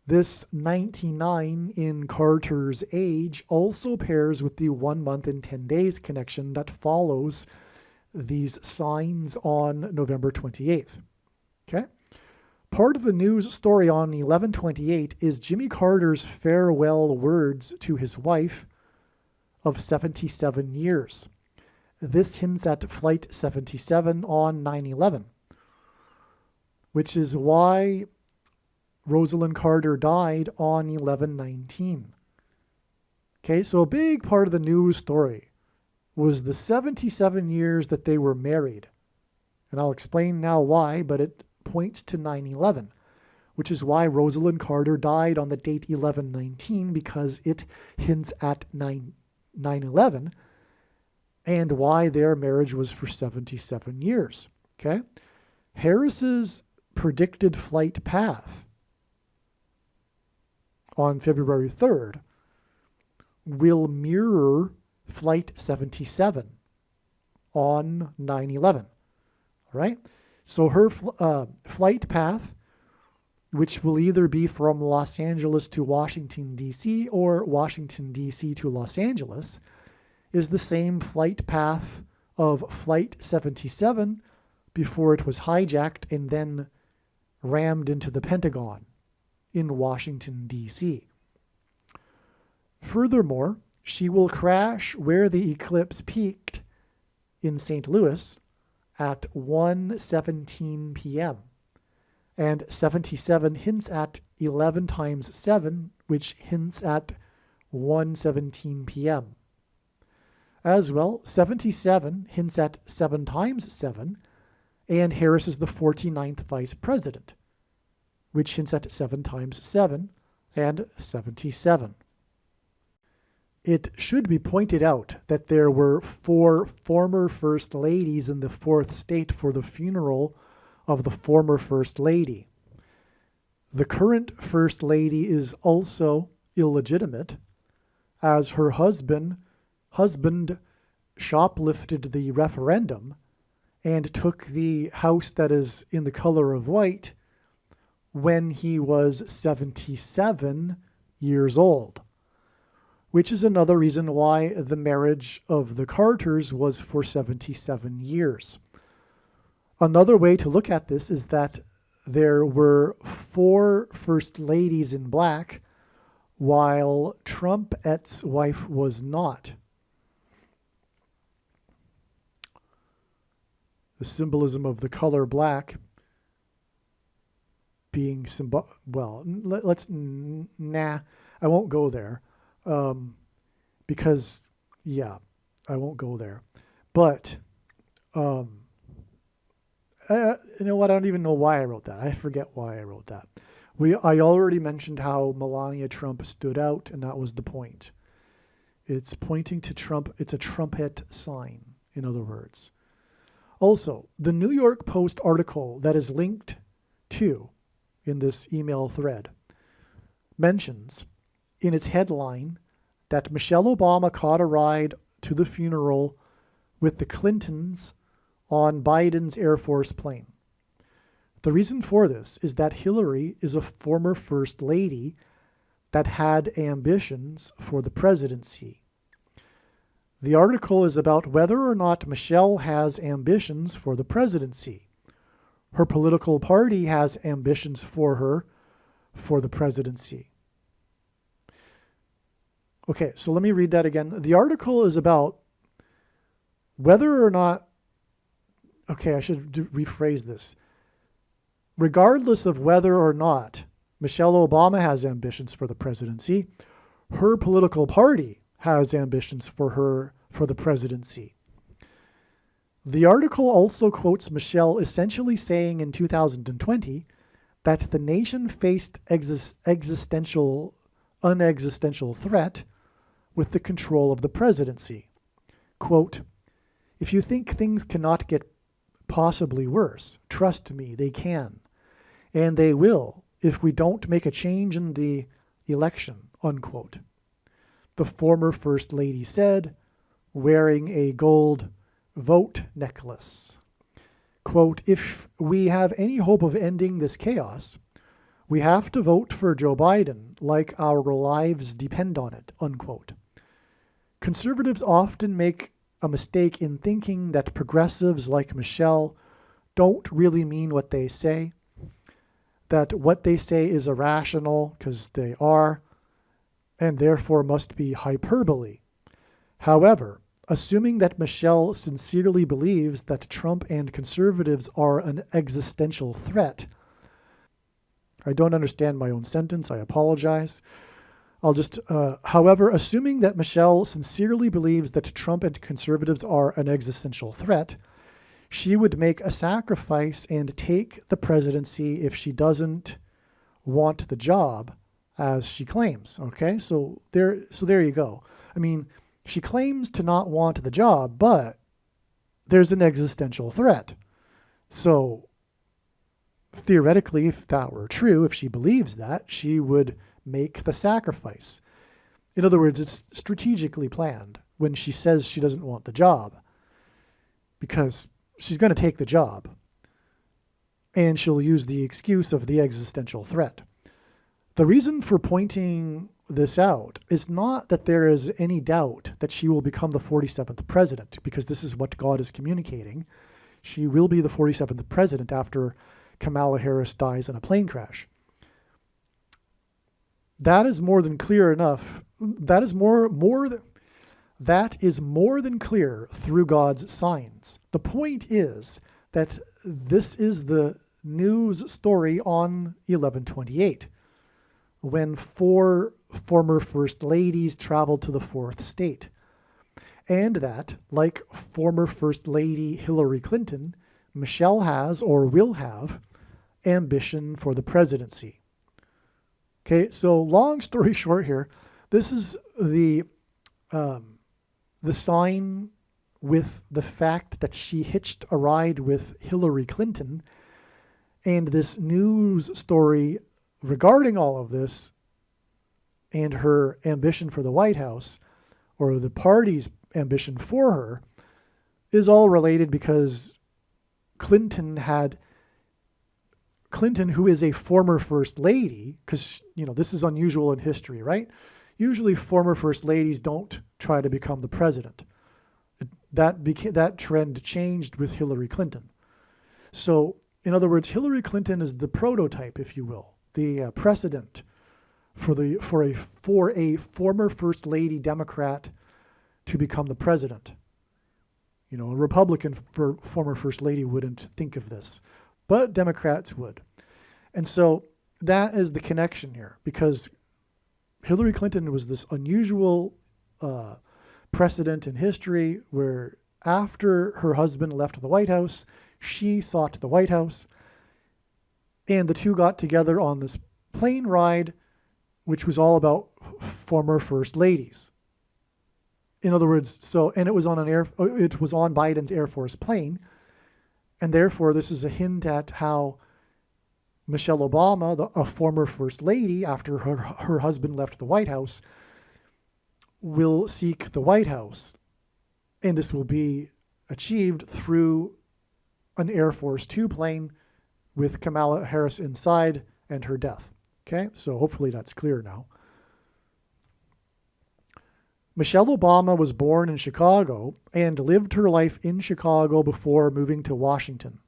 This 99 in Carter's age also pairs with the 1 month and 10 days connection that follows these signs on November 28th. Okay? Part of the news story on 1128 is Jimmy Carter's farewell words to his wife of 77 years. This hints at Flight 77 on 9/11, which is why Rosalind Carter died on 11/19. Okay, so a big part of the news story was the 77 years that they were married. And I'll explain now why, but it points to 9/11, which is why Rosalind Carter died on the date 11/19, because it hints at 9/11, and why their marriage was for 77 years. Okay? Harris's predicted flight path on February 3rd will mirror Flight 77 on 9/11. All right? So her flight path, which will either be from Los Angeles to Washington, D.C., or Washington, D.C. to Los Angeles, is the same flight path of Flight 77 before it was hijacked and then rammed into the Pentagon in Washington, D.C. Furthermore, she will crash where the eclipse peaked in St. Louis at 1:17 p.m. And 77 hints at 11 times 7, which hints at 1:17 p.m. As well, 77 hints at 7 times 7, and Harris is the 49th vice president, which hints at 7 times 7 and 77. It should be pointed out that there were 4 former first ladies in the 4th state for the funeral of the former first lady. The current first lady is also illegitimate, as her husband shoplifted the referendum and took the house that is in the color of white when he was 77 years old, which is another reason why the marriage of the Carters was for 77 years. Another way to look at this is that there were 4 first ladies in black, while Trumpet's wife was not. The symbolism of the color black being I won't go there. Because, I won't go there. But, you know what? I don't even know why I wrote that. I forget why I wrote that. I already mentioned how Melania Trump stood out, and that was the point. It's pointing to Trump. It's a trumpet sign, in other words. Also, the New York Post article that is linked to in this email thread mentions in its headline that Michelle Obama caught a ride to the funeral with the Clintons on Biden's Air Force plane. The reason for this is that Hillary is a former first lady that had ambitions for the presidency. The article is about whether or not Michelle has ambitions for the presidency. Her political party has ambitions for her for the presidency. Okay, so let me read that again. The article is about whether or not, okay, I should rephrase this. Regardless of whether or not Michelle Obama has ambitions for the presidency, her political party has ambitions for her for the presidency. The article also quotes Michelle essentially saying in 2020 that the nation faced unexistential threat with the control of the presidency. Quote, "If you think things cannot get possibly worse, trust me, they can. And they will if we don't make a change in the election," unquote. The former First Lady said, wearing a gold vote necklace. Quote, "If we have any hope of ending this chaos, we have to vote for Joe Biden like our lives depend on it," unquote. Conservatives often make a mistake in thinking that progressives like Michelle don't really mean what they say, that what they say is irrational, because they are, and therefore must be hyperbole. However, assuming that Michelle sincerely believes that Trump and conservatives are an existential threat. I don't understand my own sentence. I apologize. However, assuming that Michelle sincerely believes that Trump and conservatives are an existential threat, she would make a sacrifice and take the presidency if she doesn't want the job, as she claims. Okay, so there you go. I mean, she claims to not want the job, but there's an existential threat. So theoretically, if that were true, if she believes that, she would make the sacrifice. In other words, it's strategically planned when she says she doesn't want the job, because she's going to take the job and she'll use the excuse of the existential threat. The reason for pointing this out is not that there is any doubt that she will become the 47th president, because this is what God is communicating. She will be the 47th president after Kamala Harris dies in a plane crash. That is more than clear enough. That is more than clear through God's signs. The point is that this is the news story on 11/28, when 4 former First Ladies traveled to the 4th state, and that, like former First Lady Hillary Clinton, Michelle has or will have ambition for the presidency. Okay, so long story short here, this is the sign with the fact that she hitched a ride with Hillary Clinton, and this news story regarding all of this and her ambition for the White House, or the party's ambition for her, is all related because Clinton, who is a former First Lady, because, this is unusual in history, right? Usually former First Ladies don't try to become the president. That trend changed with Hillary Clinton. So, in other words, Hillary Clinton is the prototype, if you will, the precedent for a former First Lady Democrat to become the president. A Republican former First Lady wouldn't think of this, but Democrats would. And so that is the connection here, because Hillary Clinton was this unusual precedent in history where after her husband left the White House, she sought the White House, and the two got together on this plane ride, which was all about former First Ladies. In other words, and it was on Biden's Air Force plane, and therefore this is a hint at how Michelle Obama, a former First Lady, after her husband left the White House, will seek the White House. And this will be achieved through an Air Force 2 plane with Kamala Harris inside and her death. Okay, so hopefully that's clear now. Michelle Obama was born in Chicago and lived her life in Chicago before moving to Washington.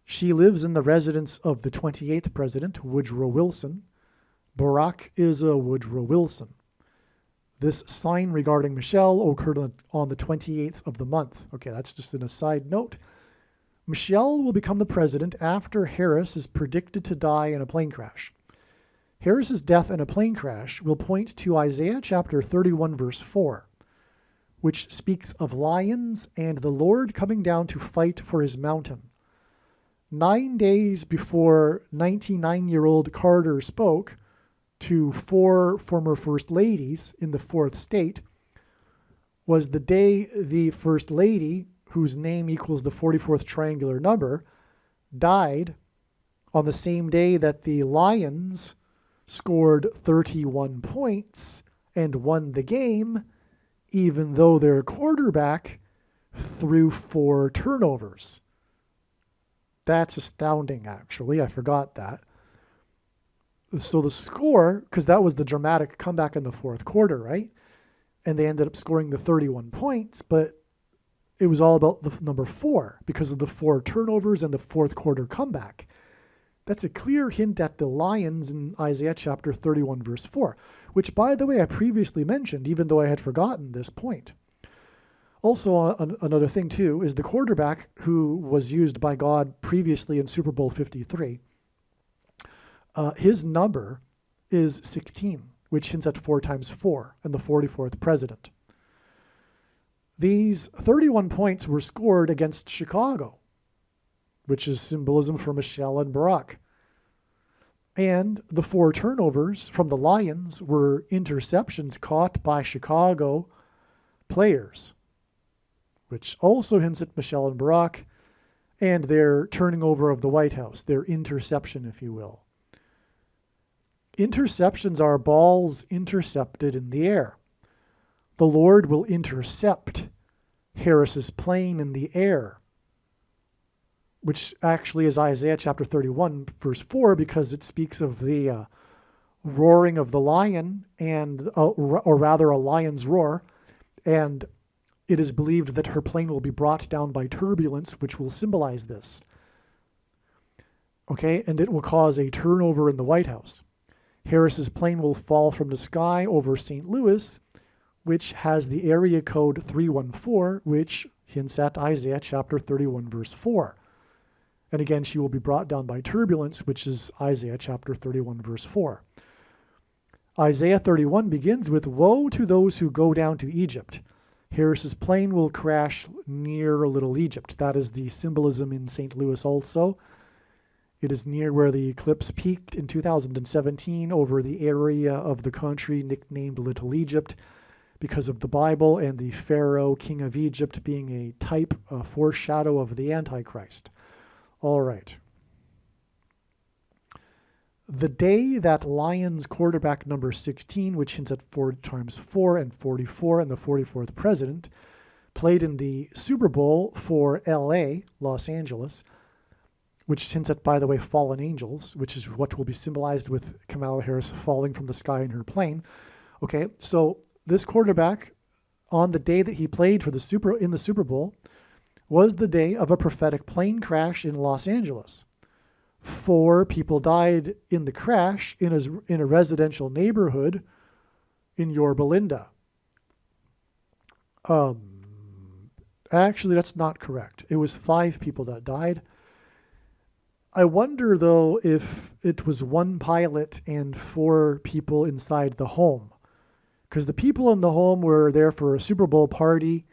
She lives in the residence of the 28th president, Woodrow Wilson. Barack is a Woodrow Wilson. This sign regarding Michelle occurred on the 28th of the month. Okay, that's just an aside note. Michelle will become the president after Harris is predicted to die in a plane crash. Harris's death in a plane crash will point to Isaiah chapter 31, verse 4, which speaks of lions and the Lord coming down to fight for his mountain. 9 days before 99-year-old Carter spoke to 4 former first ladies in the 4th state was the day the first lady, whose name equals the 44th triangular number, died on the same day that the Lions scored 31 points and won the game, even though their quarterback threw 4 turnovers. That's astounding, actually. I forgot that. So the score, because that was the dramatic comeback in the 4th quarter, right? And they ended up scoring the 31 points, but it was all about the number 4 because of the 4 turnovers and the 4th quarter comeback. That's a clear hint at the Lions in Isaiah chapter 31, verse 4, which, by the way, I previously mentioned, even though I had forgotten this point. Also, another thing, too, is the quarterback who was used by God previously in Super Bowl 53. His number is 16, which hints at 4 times 4 and the 44th president. These 31 points were scored against Chicago, which is symbolism for Michelle and Barack. And the 4 turnovers from the Lions were interceptions caught by Chicago players, which also hints at Michelle and Barack and their turning over of the White House, their interception, if you will. Interceptions are balls intercepted in the air. The Lord will intercept Harris's plane in the air, which actually is Isaiah chapter 31, verse 4, because it speaks of the roaring of the lion, and or rather a lion's roar, and it is believed that her plane will be brought down by turbulence, which will symbolize this. Okay, and it will cause a turnover in the White House. Harris's plane will fall from the sky over St. Louis, which has the area code 314, which hints at Isaiah chapter 31, verse 4. And again, she will be brought down by turbulence, which is Isaiah chapter 31, verse 4. Isaiah 31 begins with, "Woe to those who go down to Egypt. Harris's plane will crash near Little Egypt." That is the symbolism in St. Louis also. It is near where the eclipse peaked in 2017 over the area of the country nicknamed Little Egypt because of the Bible and the Pharaoh, king of Egypt, being a type, a foreshadow of the Antichrist. All right. The day that Lions quarterback number 16, which hints at 4 times 4 and 44 and the 44th president, played in the Super Bowl for LA, Los Angeles, which hints at, by the way, fallen angels, which is what will be symbolized with Kamala Harris falling from the sky in her plane. Okay, so this quarterback, on the day that he played for the Super Bowl, was the day of a prophetic plane crash in Los Angeles. 4 people died in the crash in a residential neighborhood in Yorba Linda. Actually, that's not correct. It was 5 people that died. I wonder, though, if it was 1 pilot and 4 people inside the home, because the people in the home were there for a Super Bowl party.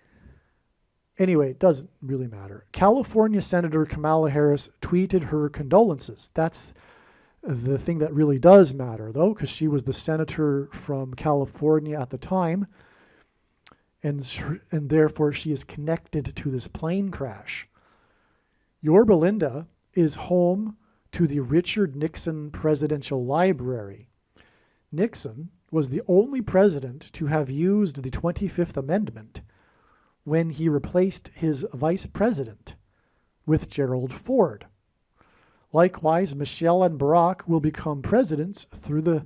Anyway, it doesn't really matter. California Senator Kamala Harris tweeted her condolences. That's the thing that really does matter, though, because she was the senator from California at the time, and therefore she is connected to this plane crash. Yorba Linda is home to the Richard Nixon Presidential Library. Nixon was the only president to have used the 25th Amendment when he replaced his vice president with Gerald Ford. Likewise, Michelle and Barack will become presidents through the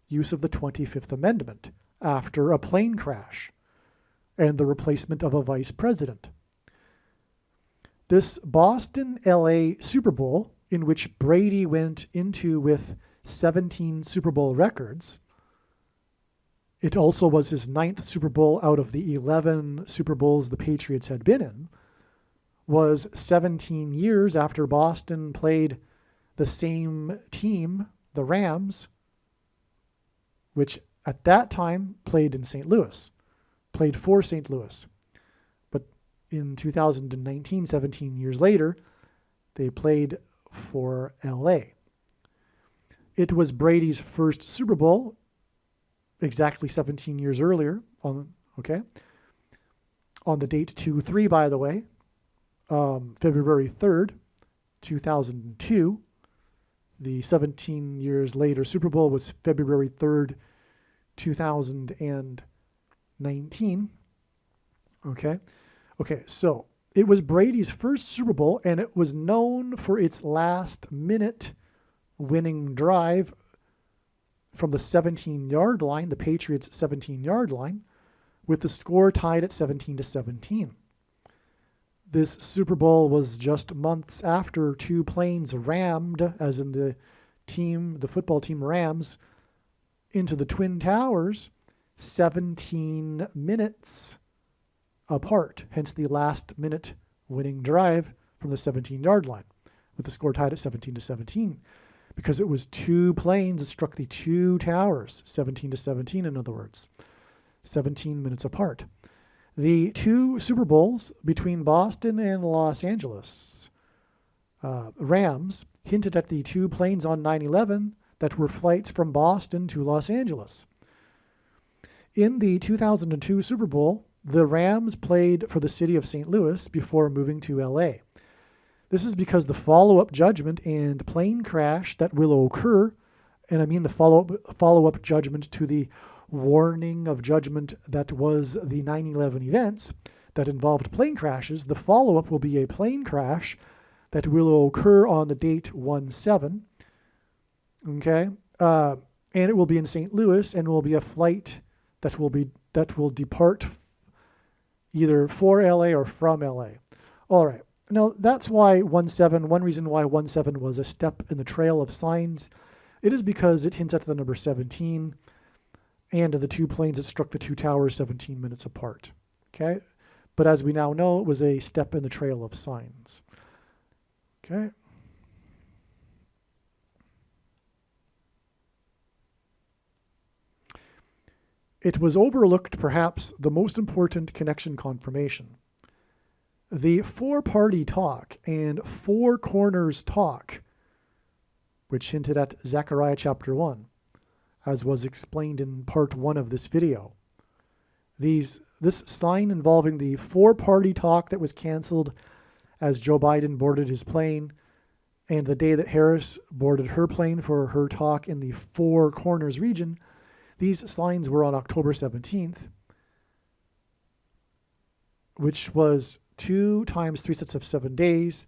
use of the 25th Amendment, after a plane crash and the replacement of a vice president. This Boston-LA Super Bowl, in which Brady went into with 17 Super Bowl records, it also was his 9th Super Bowl out of the 11 Super Bowls the Patriots had been in, was 17 years after Boston played the same team, the Rams, which at that time played in St. Louis, played for St. Louis. But in 2019, 17 years later, they played for LA. It was Brady's first Super Bowl, exactly 17 years earlier, on the date 2-3, by the way, February 3rd, 2002. The 17 years later Super Bowl was February 3rd, 2019. Okay, so it was Brady's first Super Bowl, and it was known for its last-minute winning drive from the 17-yard line, the Patriots' 17-yard line, with the score tied at 17-17. This Super Bowl was just months after two planes rammed, as in the football team Rams, into the Twin Towers 17 minutes apart, hence the last-minute winning drive from the 17-yard line, with the score tied at 17-17, because it was two planes that struck the two towers, 17-17 in other words, 17 minutes apart. The two Super Bowls between Boston and Los Angeles Rams hinted at the two planes on 9/11 that were flights from Boston to Los Angeles. In the 2002 Super Bowl, the Rams played for the city of St. Louis before moving to LA. This is because the follow-up judgment and plane crash that will occur, and I mean the follow-up judgment to the warning of judgment that was the 9/11 events that involved plane crashes, the follow-up will be a plane crash that will occur on the date 1/7, okay? And it will be in St. Louis, and will be a flight that will depart either for LA or from LA. All right. Now, that's why 1/7, one reason why 1/7 was a step in the trail of signs, it is because it hints at the number 17 and the two planes that struck the two towers 17 minutes apart. Okay? But as we now know, it was a step in the trail of signs. Okay? It was overlooked, perhaps, the most important connection confirmation. The four-party talk and four corners talk, which hinted at Zechariah chapter 1, as was explained in part 1 of this video. This sign involving the four-party talk that was canceled as Joe Biden boarded his plane, and the day that Harris boarded her plane for her talk in the Four Corners region, these signs were on October 17th, which was 2 times 3 sets of 7 days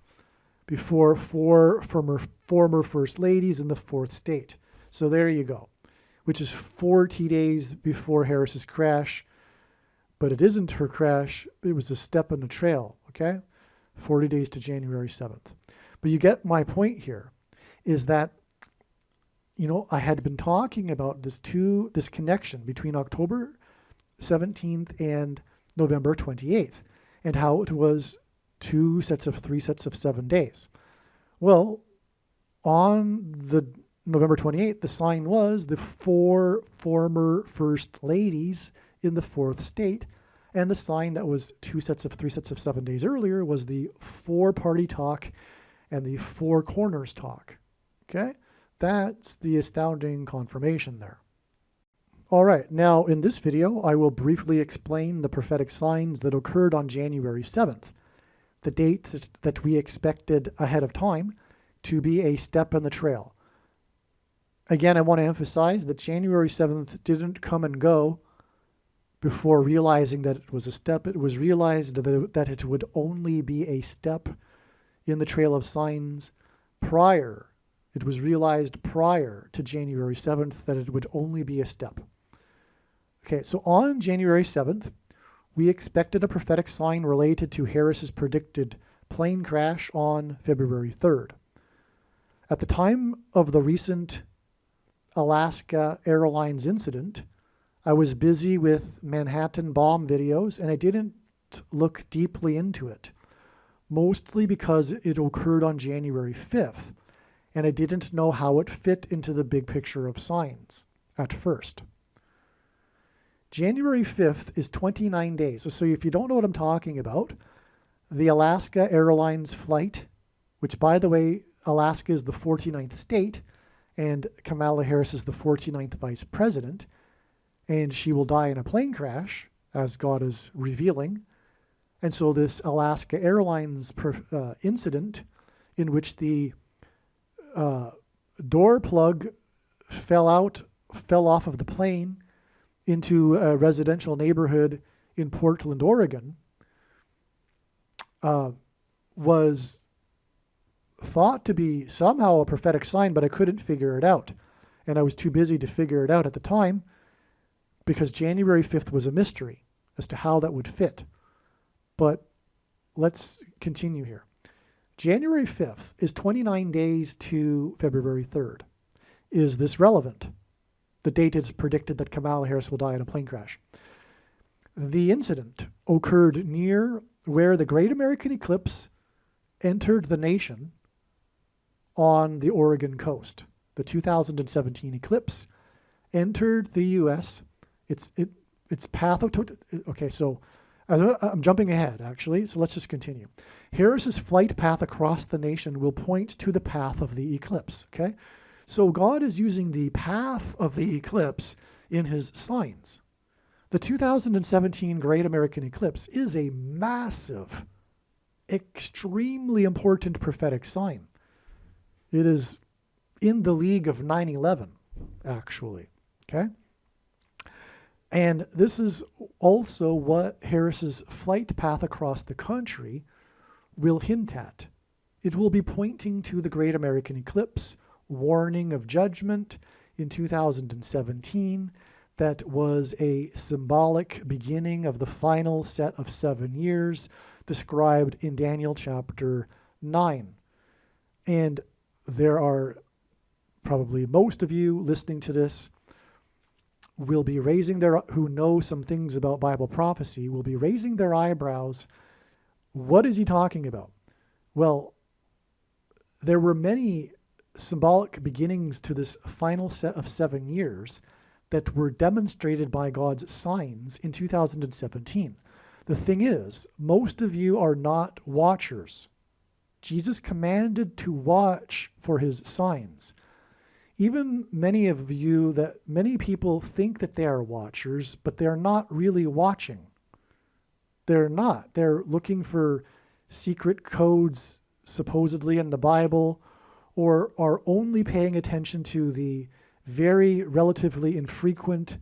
before four former first ladies in the fourth state. So there you go, which is 40 days before Harris's crash, but it isn't her crash. It was a step in the trail, okay? 40 days to January 7th. But you get my point here, is that, I had been talking about this connection between October 17th and November 28th, and how it was 3 sets of 7 days. Well, on the November 28th, the sign was the 4 former first ladies in the fourth state, and the sign that was 3 sets of 7 days earlier was the four-party talk and the four corners talk. Okay? That's the astounding confirmation there. All right, now in this video, I will briefly explain the prophetic signs that occurred on January 7th, the date that we expected ahead of time to be a step in the trail. Again, I want to emphasize that January 7th didn't come and go before realizing that it was a step. It was realized that it would only be a step in the trail of signs prior. It was realized prior to January 7th that it would only be a step. Okay, so on January 7th, we expected a prophetic sign related to Harris's predicted plane crash on February 3rd. At the time of the recent Alaska Airlines incident, I was busy with Manhattan bomb videos and I didn't look deeply into it, mostly because it occurred on January 5th, and I didn't know how it fit into the big picture of signs at first. January 5th is 29 days. So if you don't know what I'm talking about, the Alaska Airlines flight, which, by the way, Alaska is the 49th state, and Kamala Harris is the 49th vice president, and she will die in a plane crash, as God is revealing. And so this Alaska Airlines incident, in which the door plug fell off of the plane into a residential neighborhood in Portland, Oregon, was thought to be somehow a prophetic sign, but I couldn't figure it out. And I was too busy to figure it out at the time because January 5th was a mystery as to how that would fit. But let's continue here. January 5th is 29 days to February 3rd. Is this relevant? The date is predicted that Kamala Harris will die in a plane crash. The incident occurred near where the Great American Eclipse entered the nation on the Oregon coast. The 2017 eclipse entered the U.S. Its path of okay, so I'm jumping ahead, actually, so let's just continue. Harris's flight path across the nation will point to the path of the eclipse, okay? So God is using the path of the eclipse in his signs. The 2017 Great American Eclipse is a massive, extremely important prophetic sign. It is in the league of 9/11, actually, okay? And this is also what Harris's flight path across the country will hint at. It will be pointing to the Great American Eclipse, warning of judgment in 2017 that was a symbolic beginning of the final set of 7 years described in Daniel chapter 9. And there are probably most of you listening to this will be raising who know some things about Bible prophecy, will be raising their eyebrows. What is he talking about? Well, there were many symbolic beginnings to this final set of 7 years that were demonstrated by God's signs in 2017. The thing is, most of you are not watchers. Jesus commanded to watch for his signs. Even many people think that they are watchers, but they're not really watching. They're not. They're looking for secret codes, supposedly in the Bible, or are only paying attention to the very relatively infrequent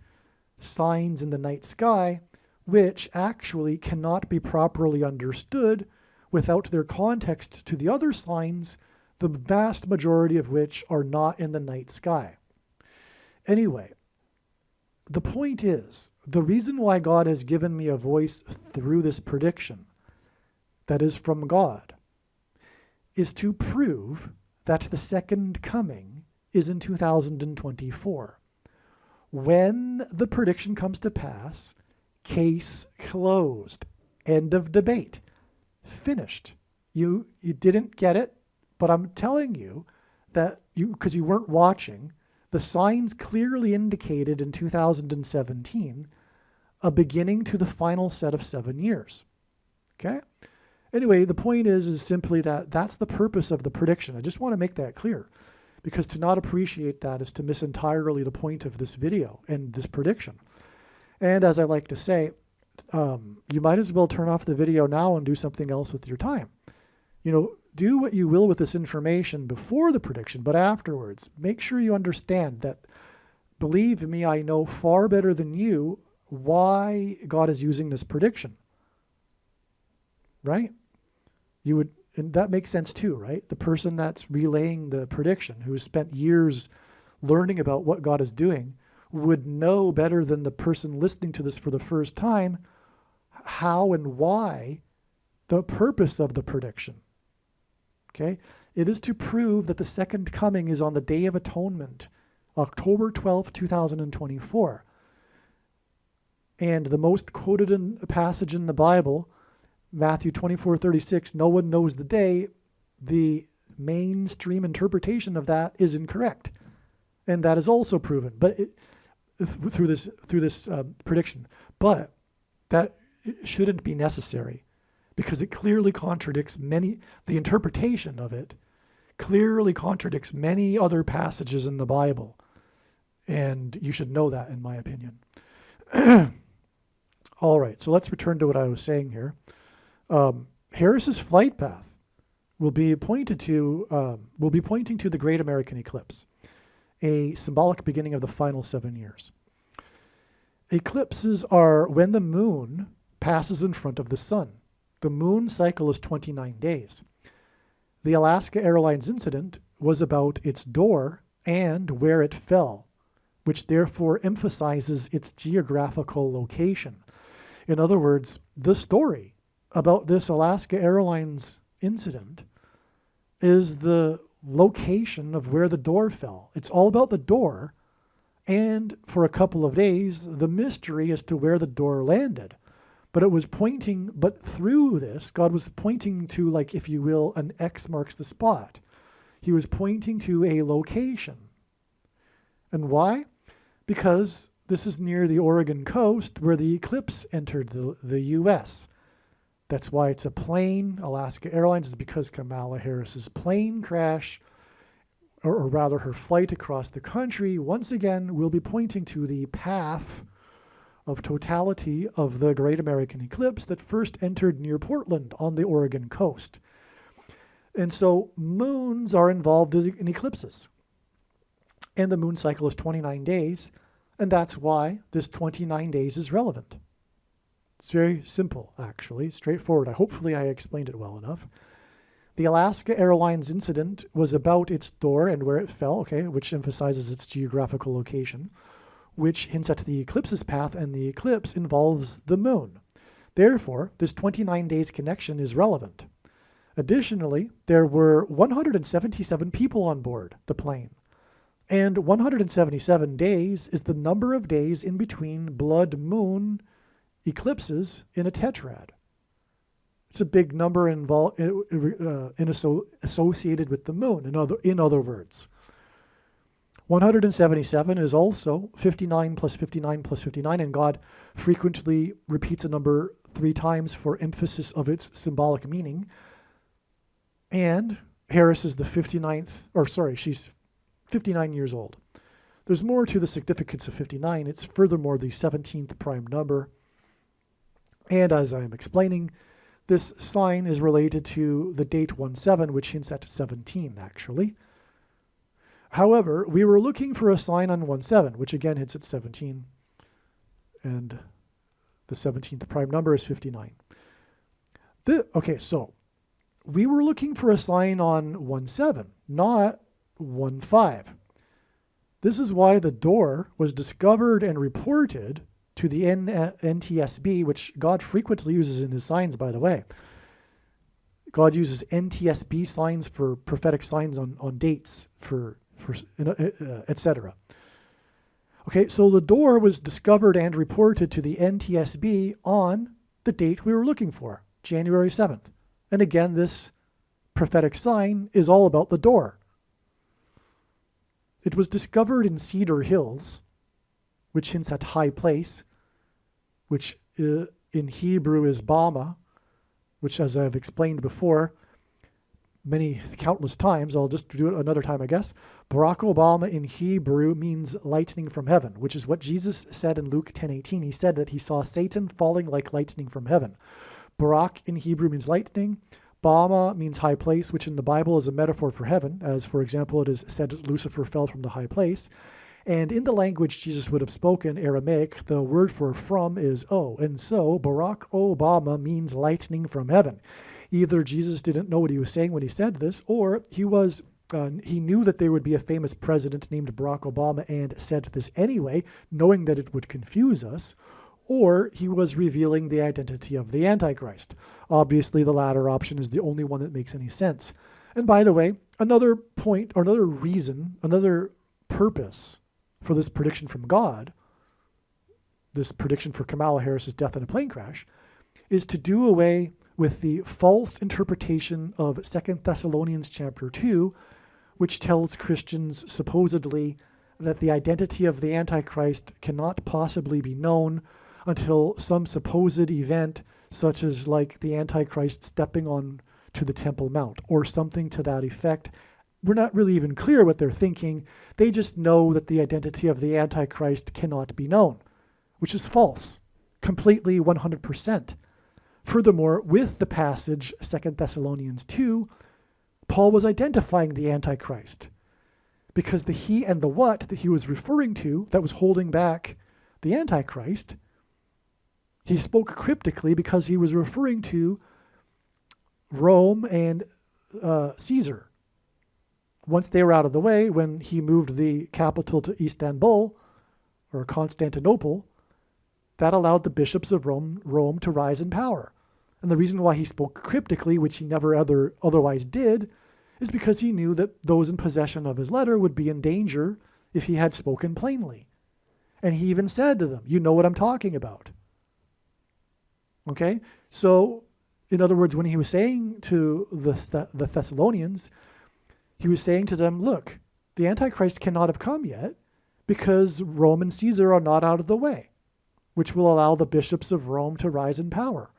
signs in the night sky, which actually cannot be properly understood without their context to the other signs, the vast majority of which are not in the night sky. Anyway, the point is, the reason why God has given me a voice through this prediction that is from God is to prove that the second coming is in 2024. When the prediction comes to pass, case closed. End of debate. Finished. You didn't get it, but I'm telling you that because you weren't watching, the signs clearly indicated in 2017 a beginning to the final set of 7 years. Okay? Anyway, the point is simply that that's the purpose of the prediction. I just want to make that clear, because to not appreciate that is to miss entirely the point of this video and this prediction. And as I like to say, you might as well turn off the video now and do something else with your time. Do what you will with this information before the prediction, but afterwards, make sure you understand that, believe me, I know far better than you why God is using this prediction. Right? And that makes sense too, right? The person that's relaying the prediction, who has spent years learning about what God is doing, would know better than the person listening to this for the first time how and why the purpose of the prediction. Okay? It is to prove that the second coming is on the Day of Atonement, October 12th, 2024. And the most quoted passage in the Bible, Matthew 24:36, no one knows the day. The mainstream interpretation of that is incorrect. And that is also proven through this prediction. But that shouldn't be necessary, because it clearly contradicts the interpretation of it clearly contradicts many other passages in the Bible. And you should know that, in my opinion. All right, so let's return to what I was saying here. Harris's flight path will be pointing to the Great American Eclipse, a symbolic beginning of the final 7 years. Eclipses are when the moon passes in front of the sun. The moon cycle is 29 days. The Alaska Airlines incident was about its door and where it fell, which therefore emphasizes its geographical location. In other words, the story about this Alaska Airlines incident is the location of where the door fell. It's all about the door, and for a couple of days, the mystery as to where the door landed. But through this, God was pointing to, like, if you will, an X marks the spot. He was pointing to a location. And why? Because this is near the Oregon coast where the eclipse entered the U.S. That's why it's a plane. Alaska Airlines is because Kamala Harris's plane crash, or rather her flight across the country, once again will be pointing to the path of totality of the Great American Eclipse that first entered near Portland on the Oregon coast. And so moons are involved in eclipses. And the moon cycle is 29 days, and that's why this 29 days is relevant. It's very simple, actually, straightforward. Hopefully I explained it well enough. The Alaska Airlines incident was about its door and where it fell, which emphasizes its geographical location, which hints at the eclipse's path, and the eclipse involves the moon. Therefore, this 29 days connection is relevant. Additionally, there were 177 people on board the plane, and 177 days is the number of days in between blood moon eclipses in a tetrad. It's a big number associated with the moon, in other words. 177 is also 59 plus 59 plus 59, and God frequently repeats a number 3 times for emphasis of its symbolic meaning. And Harris is she's 59 years old. There's more to the significance of 59. It's furthermore the 17th prime number. And as I am explaining, this sign is related to the date 17, which hints at 17, actually. However, we were looking for a sign on 17, which again hits at 17, and the 17th prime number is 59. So we were looking for a sign on 17, not 15. This is why the door was discovered and reported to the NTSB, which God frequently uses in his signs, by the way. God uses NTSB signs for prophetic signs on dates, etc. So the door was discovered and reported to the NTSB on the date we were looking for, January 7th. And again, this prophetic sign is all about the door. It was discovered in Cedar Hills, which hints at high place, which in Hebrew is Bama, which, as I've explained before, countless times, I'll just do it another time, I guess. Barack Obama in Hebrew means lightning from heaven, which is what Jesus said in Luke 10:18. He said that he saw Satan falling like lightning from heaven. Barak in Hebrew means lightning. Bama means high place, which in the Bible is a metaphor for heaven, as, for example, it is said that Lucifer fell from the high place. And in the language Jesus would have spoken, Aramaic, the word for from is O. And so Barack Obama means lightning from heaven. Either Jesus didn't know what he was saying when he said this, or he was he knew that there would be a famous president named Barack Obama and said this anyway, knowing that it would confuse us, or he was revealing the identity of the Antichrist. Obviously, the latter option is the only one that makes any sense. And by the way, another point or another reason, another purpose for this prediction from God, this prediction for Kamala Harris's death in a plane crash, is to do away with the false interpretation of 2 Thessalonians chapter 2, which tells Christians supposedly that the identity of the Antichrist cannot possibly be known until some supposed event, such as like the Antichrist stepping on to the Temple Mount or something to that effect. We're not really even clear what they're thinking. They just know that the identity of the Antichrist cannot be known, which is false, completely 100%. Furthermore, with the passage 2 Thessalonians 2, Paul was identifying the Antichrist because the he and the what that he was referring to that was holding back the Antichrist, he spoke cryptically because he was referring to Rome and Caesar. Once they were out of the way, when he moved the capital to Istanbul or Constantinople, that allowed the bishops of Rome to rise in power. And the reason why he spoke cryptically, which he never otherwise did, is because he knew that those in possession of his letter would be in danger if he had spoken plainly. And he even said to them, you know what I'm talking about. Okay? So, in other words, when he was saying to the Thessalonians, he was saying to them, look, the Antichrist cannot have come yet because Rome and Caesar are not out of the way, which will allow the bishops of Rome to rise in power.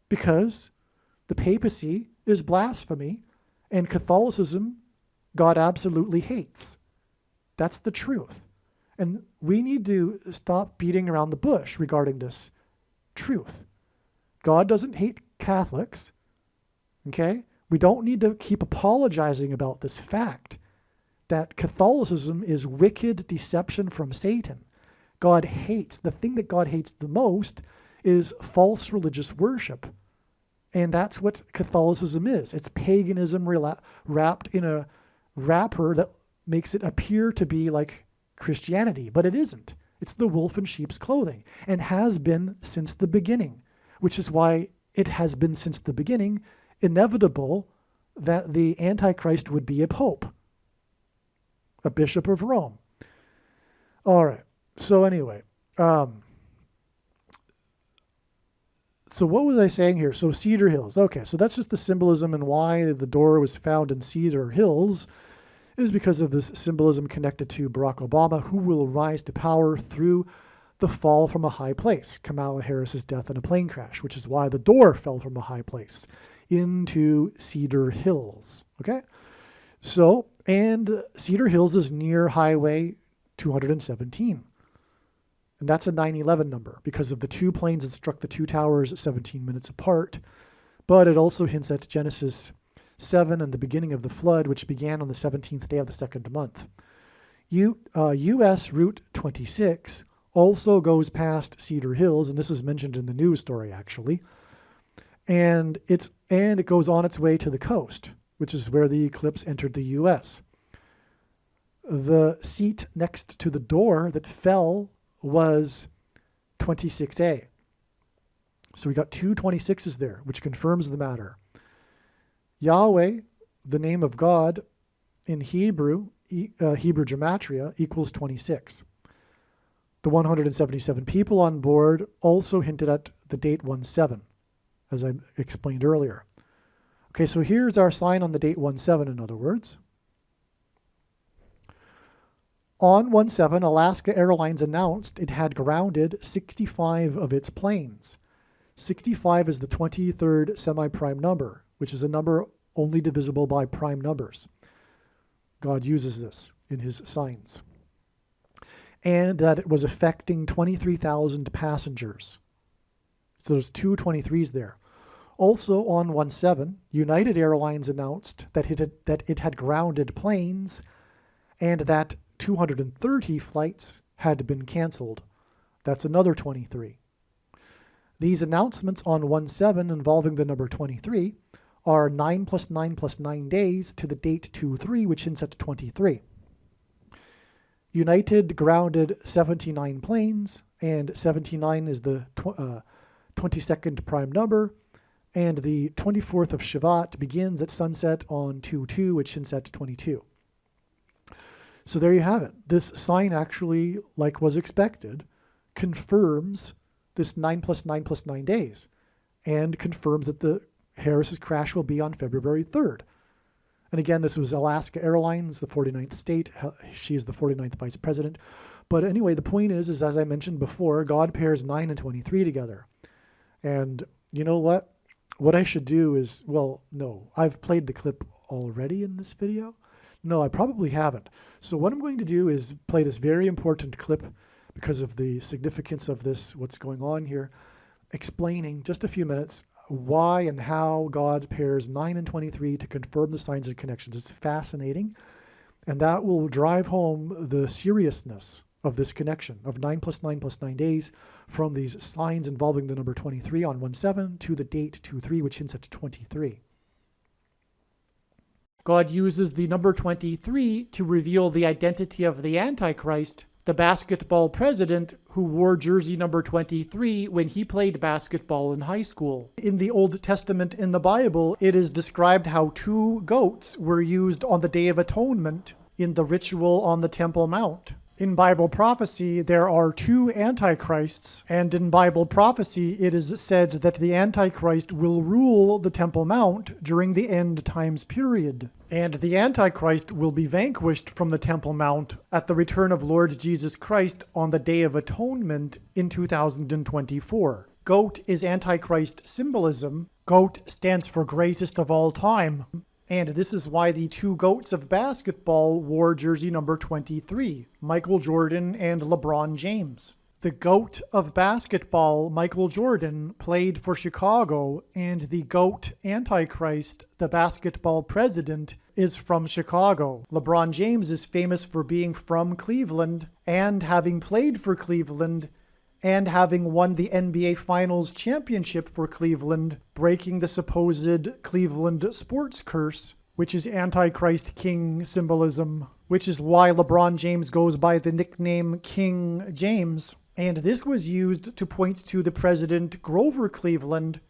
Because the papacy is blasphemy and Catholicism God absolutely hates. That's the truth. And we need to stop beating around the bush regarding this truth. God doesn't hate Catholics, okay? We don't need to keep apologizing about this fact that Catholicism is wicked deception from Satan. God hates, the thing that God hates the most is false religious worship. And that's what Catholicism is. It's paganism wrapped in a wrapper that makes it appear to be like Christianity, but it isn't. It's the wolf in sheep's clothing and has been since the beginning, which is why it has been since the beginning inevitable that the Antichrist would be a pope, a bishop of Rome. All right. So anyway, so what was I saying here? So Cedar Hills. Okay, so that's just the symbolism and why the door was found in Cedar Hills is because of this symbolism connected to Barack Obama, who will rise to power through the fall from a high place, Kamala Harris's death in a plane crash, which is why the door fell from a high place into Cedar Hills. Okay? So, and Cedar Hills is near Highway 217. And that's a 9/11 number because of the two planes that struck the two towers 17 minutes apart. But it also hints at Genesis 7 and the beginning of the flood, which began on the 17th day of the second month. U.S. Route 26 also goes past Cedar Hills, and this is mentioned in the news story, actually. And it goes on its way to the coast, which is where the eclipse entered the U.S. The seat next to the door that fell was 26A. So we got two 26s there, which confirms the matter. Yahweh, the name of God in Hebrew, Hebrew gematria, equals 26. The 177 people on board also hinted at the date 17, as I explained earlier. Okay, so here's our sign on the date 17, in other words. On 17, Alaska Airlines announced it had grounded 65 of its planes. 65 is the 23rd semi-prime number, which is a number only divisible by prime numbers. God uses this in his signs. And that it was affecting 23,000 passengers. So there's two 23s there. Also on 17, United Airlines announced that it had grounded planes and that 230 flights had been canceled. That's another 23. These announcements on 17 involving the number 23 are 9 plus 9 plus 9 days to the date 2-3, which hints at 23. United grounded 79 planes, and 79 is the 22nd prime number, and the 24th of Shavat begins at sunset on 2-2, which hints at 22. So there you have it. This sign actually, like was expected, confirms this 9 plus 9 plus 9 days, and confirms that the Harris's crash will be on February 3rd. And again, this was Alaska Airlines, the 49th state. She is the 49th vice president. But anyway, the point is as I mentioned before, God pairs 9 and 23 together. And you know what? What I should do is, well, no, I've played the clip already in this video. No, I probably haven't. So what I'm going to do is play this very important clip because of the significance of this, what's going on here, explaining just a few minutes why and how God pairs 9 and 23 to confirm the signs and connections. It's fascinating, and that will drive home the seriousness of this connection of 9 plus 9 plus 9 days from these signs involving the number 23 on 1-7 to the date 2-3, which hints at 23. God uses the number 23 to reveal the identity of the Antichrist, the basketball president who wore jersey number 23 when he played basketball in high school. In the Old Testament in the Bible, it is described how 2 goats were used on the Day of Atonement in the ritual on the Temple Mount. In Bible prophecy, there are 2 antichrists, and in Bible prophecy, it is said that the Antichrist will rule the Temple Mount during the end times period. And the Antichrist will be vanquished from the Temple Mount at the return of Lord Jesus Christ on the Day of Atonement in 2024. Goat is Antichrist symbolism. Goat stands for greatest of all time. And this is why the 2 goats of basketball wore jersey number 23, Michael Jordan and LeBron James. The GOAT of basketball, Michael Jordan, played for Chicago, and the GOAT Antichrist, the basketball president, is from Chicago. LeBron James is famous for being from Cleveland and having played for Cleveland and having won the NBA Finals championship for Cleveland, breaking the supposed Cleveland sports curse, which is Antichrist King symbolism, which is why LeBron James goes by the nickname King James. And this was used to point to the president Grover Cleveland,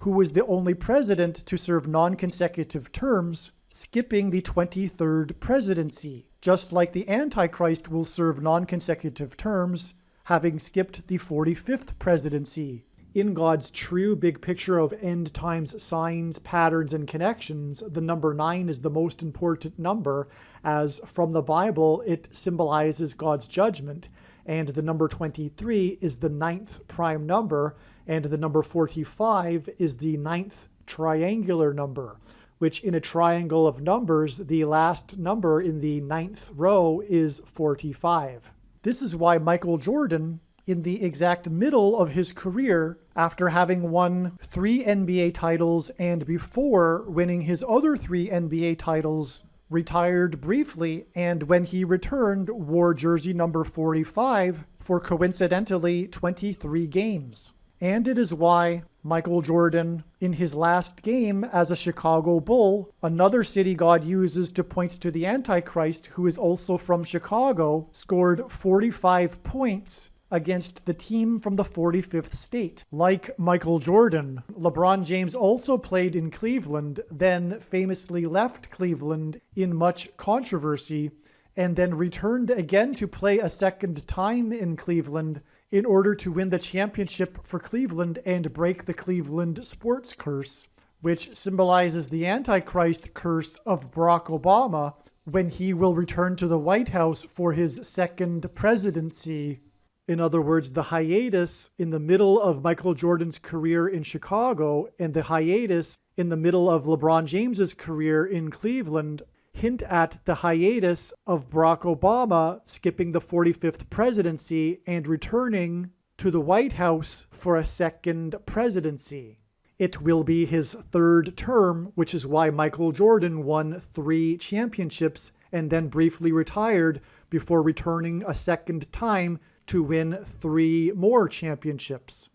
who was the only president to serve non-consecutive terms, skipping the 23rd presidency, just like the Antichrist will serve non-consecutive terms, having skipped the 45th presidency. In God's true big picture of end times signs, patterns, and connections, the number 9 is the most important number, as from the Bible it symbolizes God's judgment, and the number 23 is the 9th prime number, and the number 45 is the 9th triangular number, which in a triangle of numbers, the last number in the 9th row is 45. This is why Michael Jordan, in the exact middle of his career, after having won 3 NBA titles and before winning his other 3 NBA titles, retired briefly, and when he returned, wore jersey number 45 for coincidentally 23 games. And it is why Michael Jordan, in his last game as a Chicago Bull, another city God uses to point to the Antichrist, who is also from Chicago, scored 45 points against the team from the 45th state. Like Michael Jordan, LeBron James also played in Cleveland, then famously left Cleveland in much controversy, and then returned again to play a second time in Cleveland in order to win the championship for Cleveland and break the Cleveland sports curse, which symbolizes the Antichrist curse of Barack Obama when he will return to the White House for his second presidency. In other words, the hiatus in the middle of Michael Jordan's career in Chicago and the hiatus in the middle of LeBron James's career in Cleveland hint at the hiatus of Barack Obama skipping the 45th presidency and returning to the White House for a second presidency. It will be his 3rd term, which is why Michael Jordan won 3 championships and then briefly retired before returning a second time to win 3 more championships.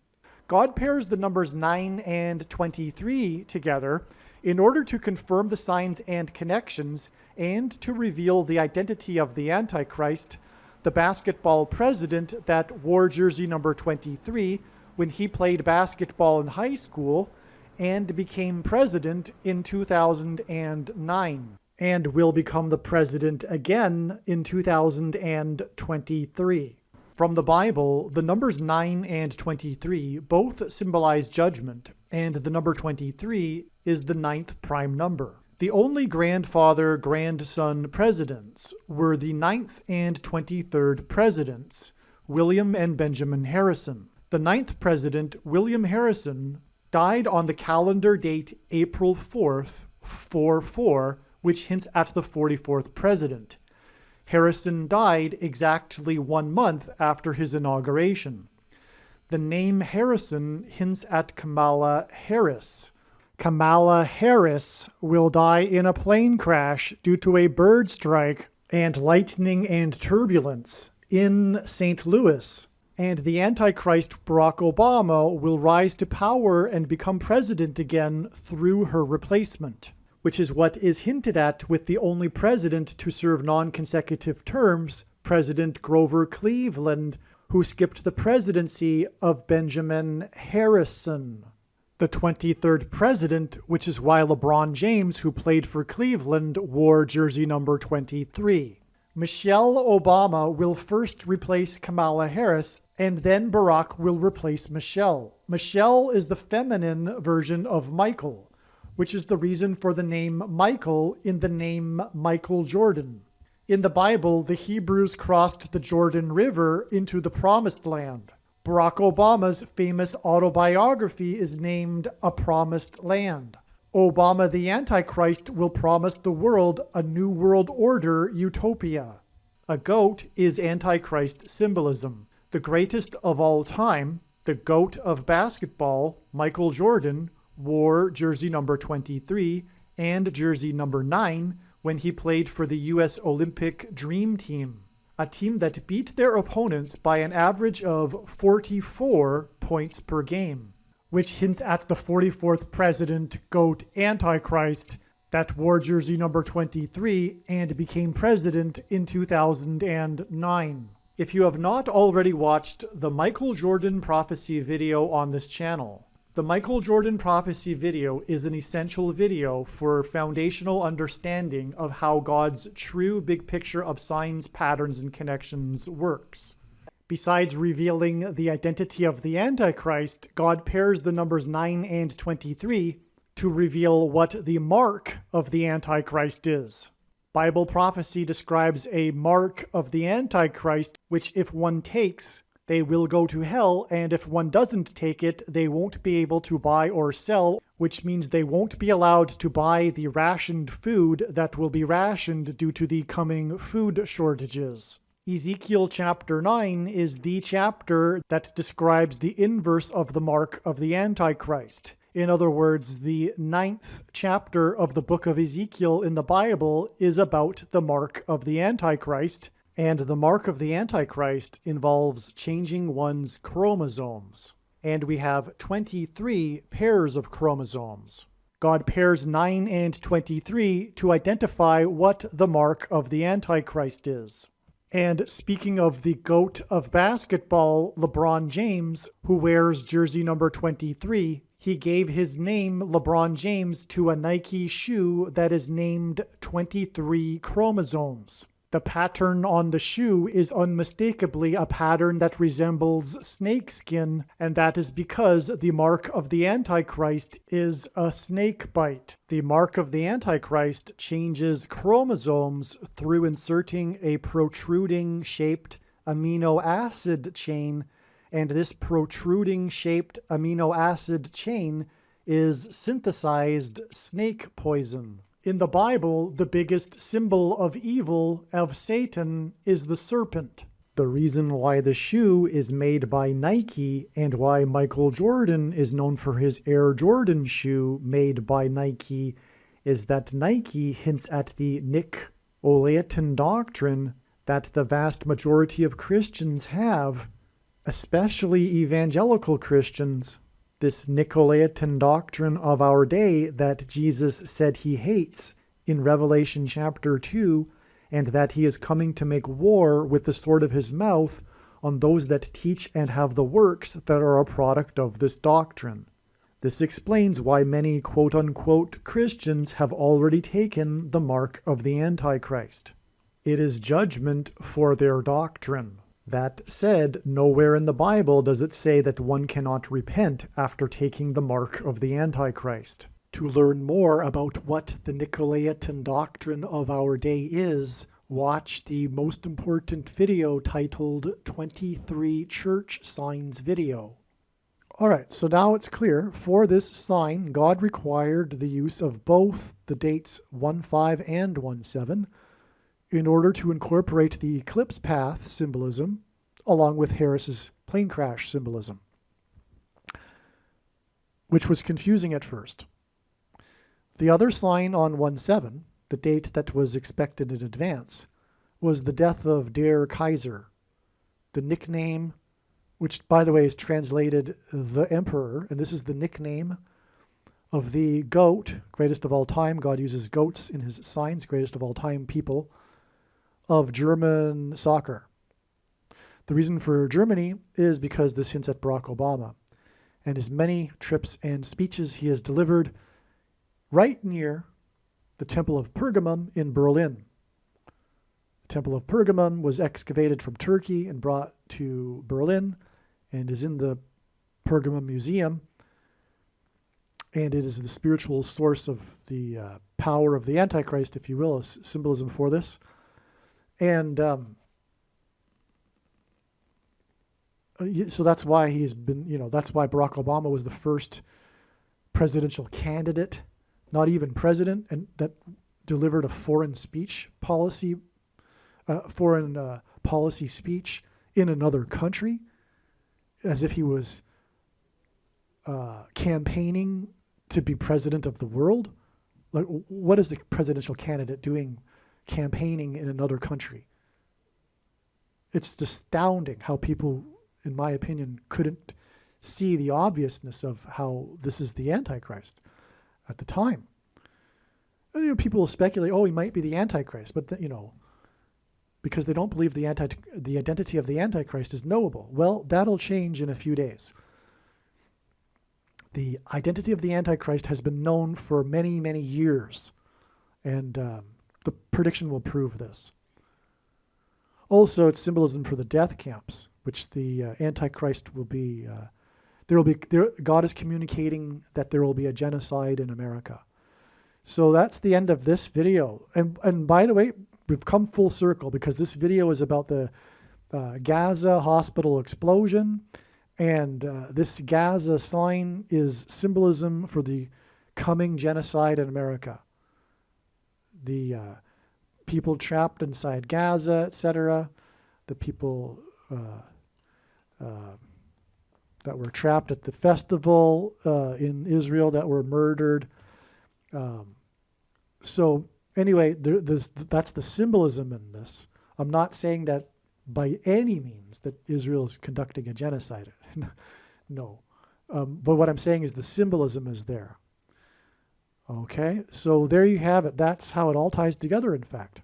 God pairs the numbers 9 and 23 together in order to confirm the signs and connections and to reveal the identity of the Antichrist, the basketball president that wore jersey number 23 when he played basketball in high school and became president in 2009, and will become the president again in 2023. From the Bible, the numbers 9 and 23 both symbolize judgment, and the number 23 is the 9th prime number. The only grandfather-grandson presidents were the 9th and 23rd presidents, William and Benjamin Harrison. The 9th president, William Harrison, died on the calendar date April 4th, 44, which hints at the 44th president. Harrison died exactly 1 month after his inauguration. The name Harrison hints at Kamala Harris. Kamala Harris will die in a plane crash due to a bird strike and lightning and turbulence in St. Louis. And the Antichrist Barack Obama will rise to power and become president again through her replacement, which is what is hinted at with the only president to serve non-consecutive terms, President Grover Cleveland, who skipped the presidency of Benjamin Harrison. The 23rd president, which is why LeBron James, who played for Cleveland, wore jersey number 23. Michelle Obama will first replace Kamala Harris, and then Barack will replace Michelle. Michelle is the feminine version of Michael, which is the reason for the name Michael in the name Michael Jordan. In the Bible, the Hebrews crossed the Jordan River into the Promised Land. Barack Obama's famous autobiography is named A Promised Land. Obama the Antichrist will promise the world a new world order utopia. A goat is Antichrist symbolism. The greatest of all time, the GOAT of basketball, Michael Jordan, wore jersey number 23 and jersey number 9 when he played for the U.S. Olympic Dream Team, a team that beat their opponents by an average of 44 points per game, which hints at the 44th president, GOAT Antichrist, that wore jersey number 23 and became president in 2009. If you have not already watched the Michael Jordan Prophecy video on this channel, the Michael Jordan Prophecy video is an essential video for foundational understanding of how God's true big picture of signs, patterns, and connections works. Besides revealing the identity of the Antichrist, God pairs the numbers 9 and 23 to reveal what the mark of the Antichrist is. Bible prophecy describes a mark of the Antichrist, which if one takes, they will go to hell, and if one doesn't take it, they won't be able to buy or sell, which means they won't be allowed to buy the rationed food that will be rationed due to the coming food shortages. Ezekiel chapter 9 is the chapter that describes the inverse of the mark of the Antichrist. In other words, the 9th chapter of the book of Ezekiel in the Bible is about the mark of the Antichrist, and the mark of the Antichrist involves changing one's chromosomes. And we have 23 pairs of chromosomes. God pairs 9 and 23 to identify what the mark of the Antichrist is. And speaking of the GOAT of basketball, LeBron James, who wears jersey number 23, he gave his name, LeBron James, to a Nike shoe that is named 23 chromosomes. The pattern on the shoe is unmistakably a pattern that resembles snakeskin, and that is because the mark of the Antichrist is a snake bite. The mark of the Antichrist changes chromosomes through inserting a protruding-shaped amino acid chain, and this protruding-shaped amino acid chain is synthesized snake poison. In the Bible, the biggest symbol of evil, of Satan, is the serpent. The reason why the shoe is made by Nike and why Michael Jordan is known for his Air Jordan shoe made by Nike is that Nike hints at the Nicolaitan doctrine that the vast majority of Christians have, especially evangelical Christians, this Nicolaitan doctrine of our day that Jesus said he hates in Revelation chapter 2, and that he is coming to make war with the sword of his mouth on those that teach and have the works that are a product of this doctrine. This explains why many quote-unquote Christians have already taken the mark of the Antichrist. It is judgment for their doctrine. That said, nowhere in the Bible does it say that one cannot repent after taking the mark of the Antichrist. To learn more about what the Nicolaitan doctrine of our day is, watch the most important video titled 23 Church Signs video. All right, so now it's clear. For this sign, God required the use of both the dates 1-5 and 1-7 in order to incorporate the eclipse path symbolism along with Harris's plane crash symbolism, which was confusing at first. The other sign on 1-7, the date that was expected in advance, was the death of Der Kaiser, the nickname, which, by the way, is translated the emperor, and this is the nickname of the goat, greatest of all time. God uses goats in his signs, greatest of all time people, of German soccer. The reason for Germany is because this hints at Barack Obama and his many trips and speeches he has delivered right near the Temple of Pergamum in Berlin. The Temple of Pergamum was excavated from Turkey and brought to Berlin and is in the Pergamum Museum. And it is the spiritual source of the power of the Antichrist, if you will, a symbolism for this. And so that's why he's been, that's why Barack Obama was the first presidential candidate, not even president, and that delivered a foreign policy speech in another country, as if he was campaigning to be president of the world. Like, what is the presidential candidate doing campaigning in another country? It's astounding how people, in my opinion, couldn't see the obviousness of how this is the Antichrist at the time. People will speculate, he might be the Antichrist, but because they don't believe the identity of the Antichrist is knowable. Well, that'll change in a few days. The identity of the Antichrist has been known for many, many years, and the prediction will prove this. Also, it's symbolism for the death camps, which the Antichrist will be. God is communicating that there will be a genocide in America. So that's the end of this video. And by the way, we've come full circle because this video is about the GAZA hospital explosion. And this GAZA sign is symbolism for the coming genocide in America. The people trapped inside Gaza, etc. The people that were trapped at the festival in Israel that were murdered. So anyway, that's the symbolism in this. I'm not saying that by any means that Israel is conducting a genocide. No. But what I'm saying is the symbolism is there. Okay, so there you have it. That's how it all ties together, in fact.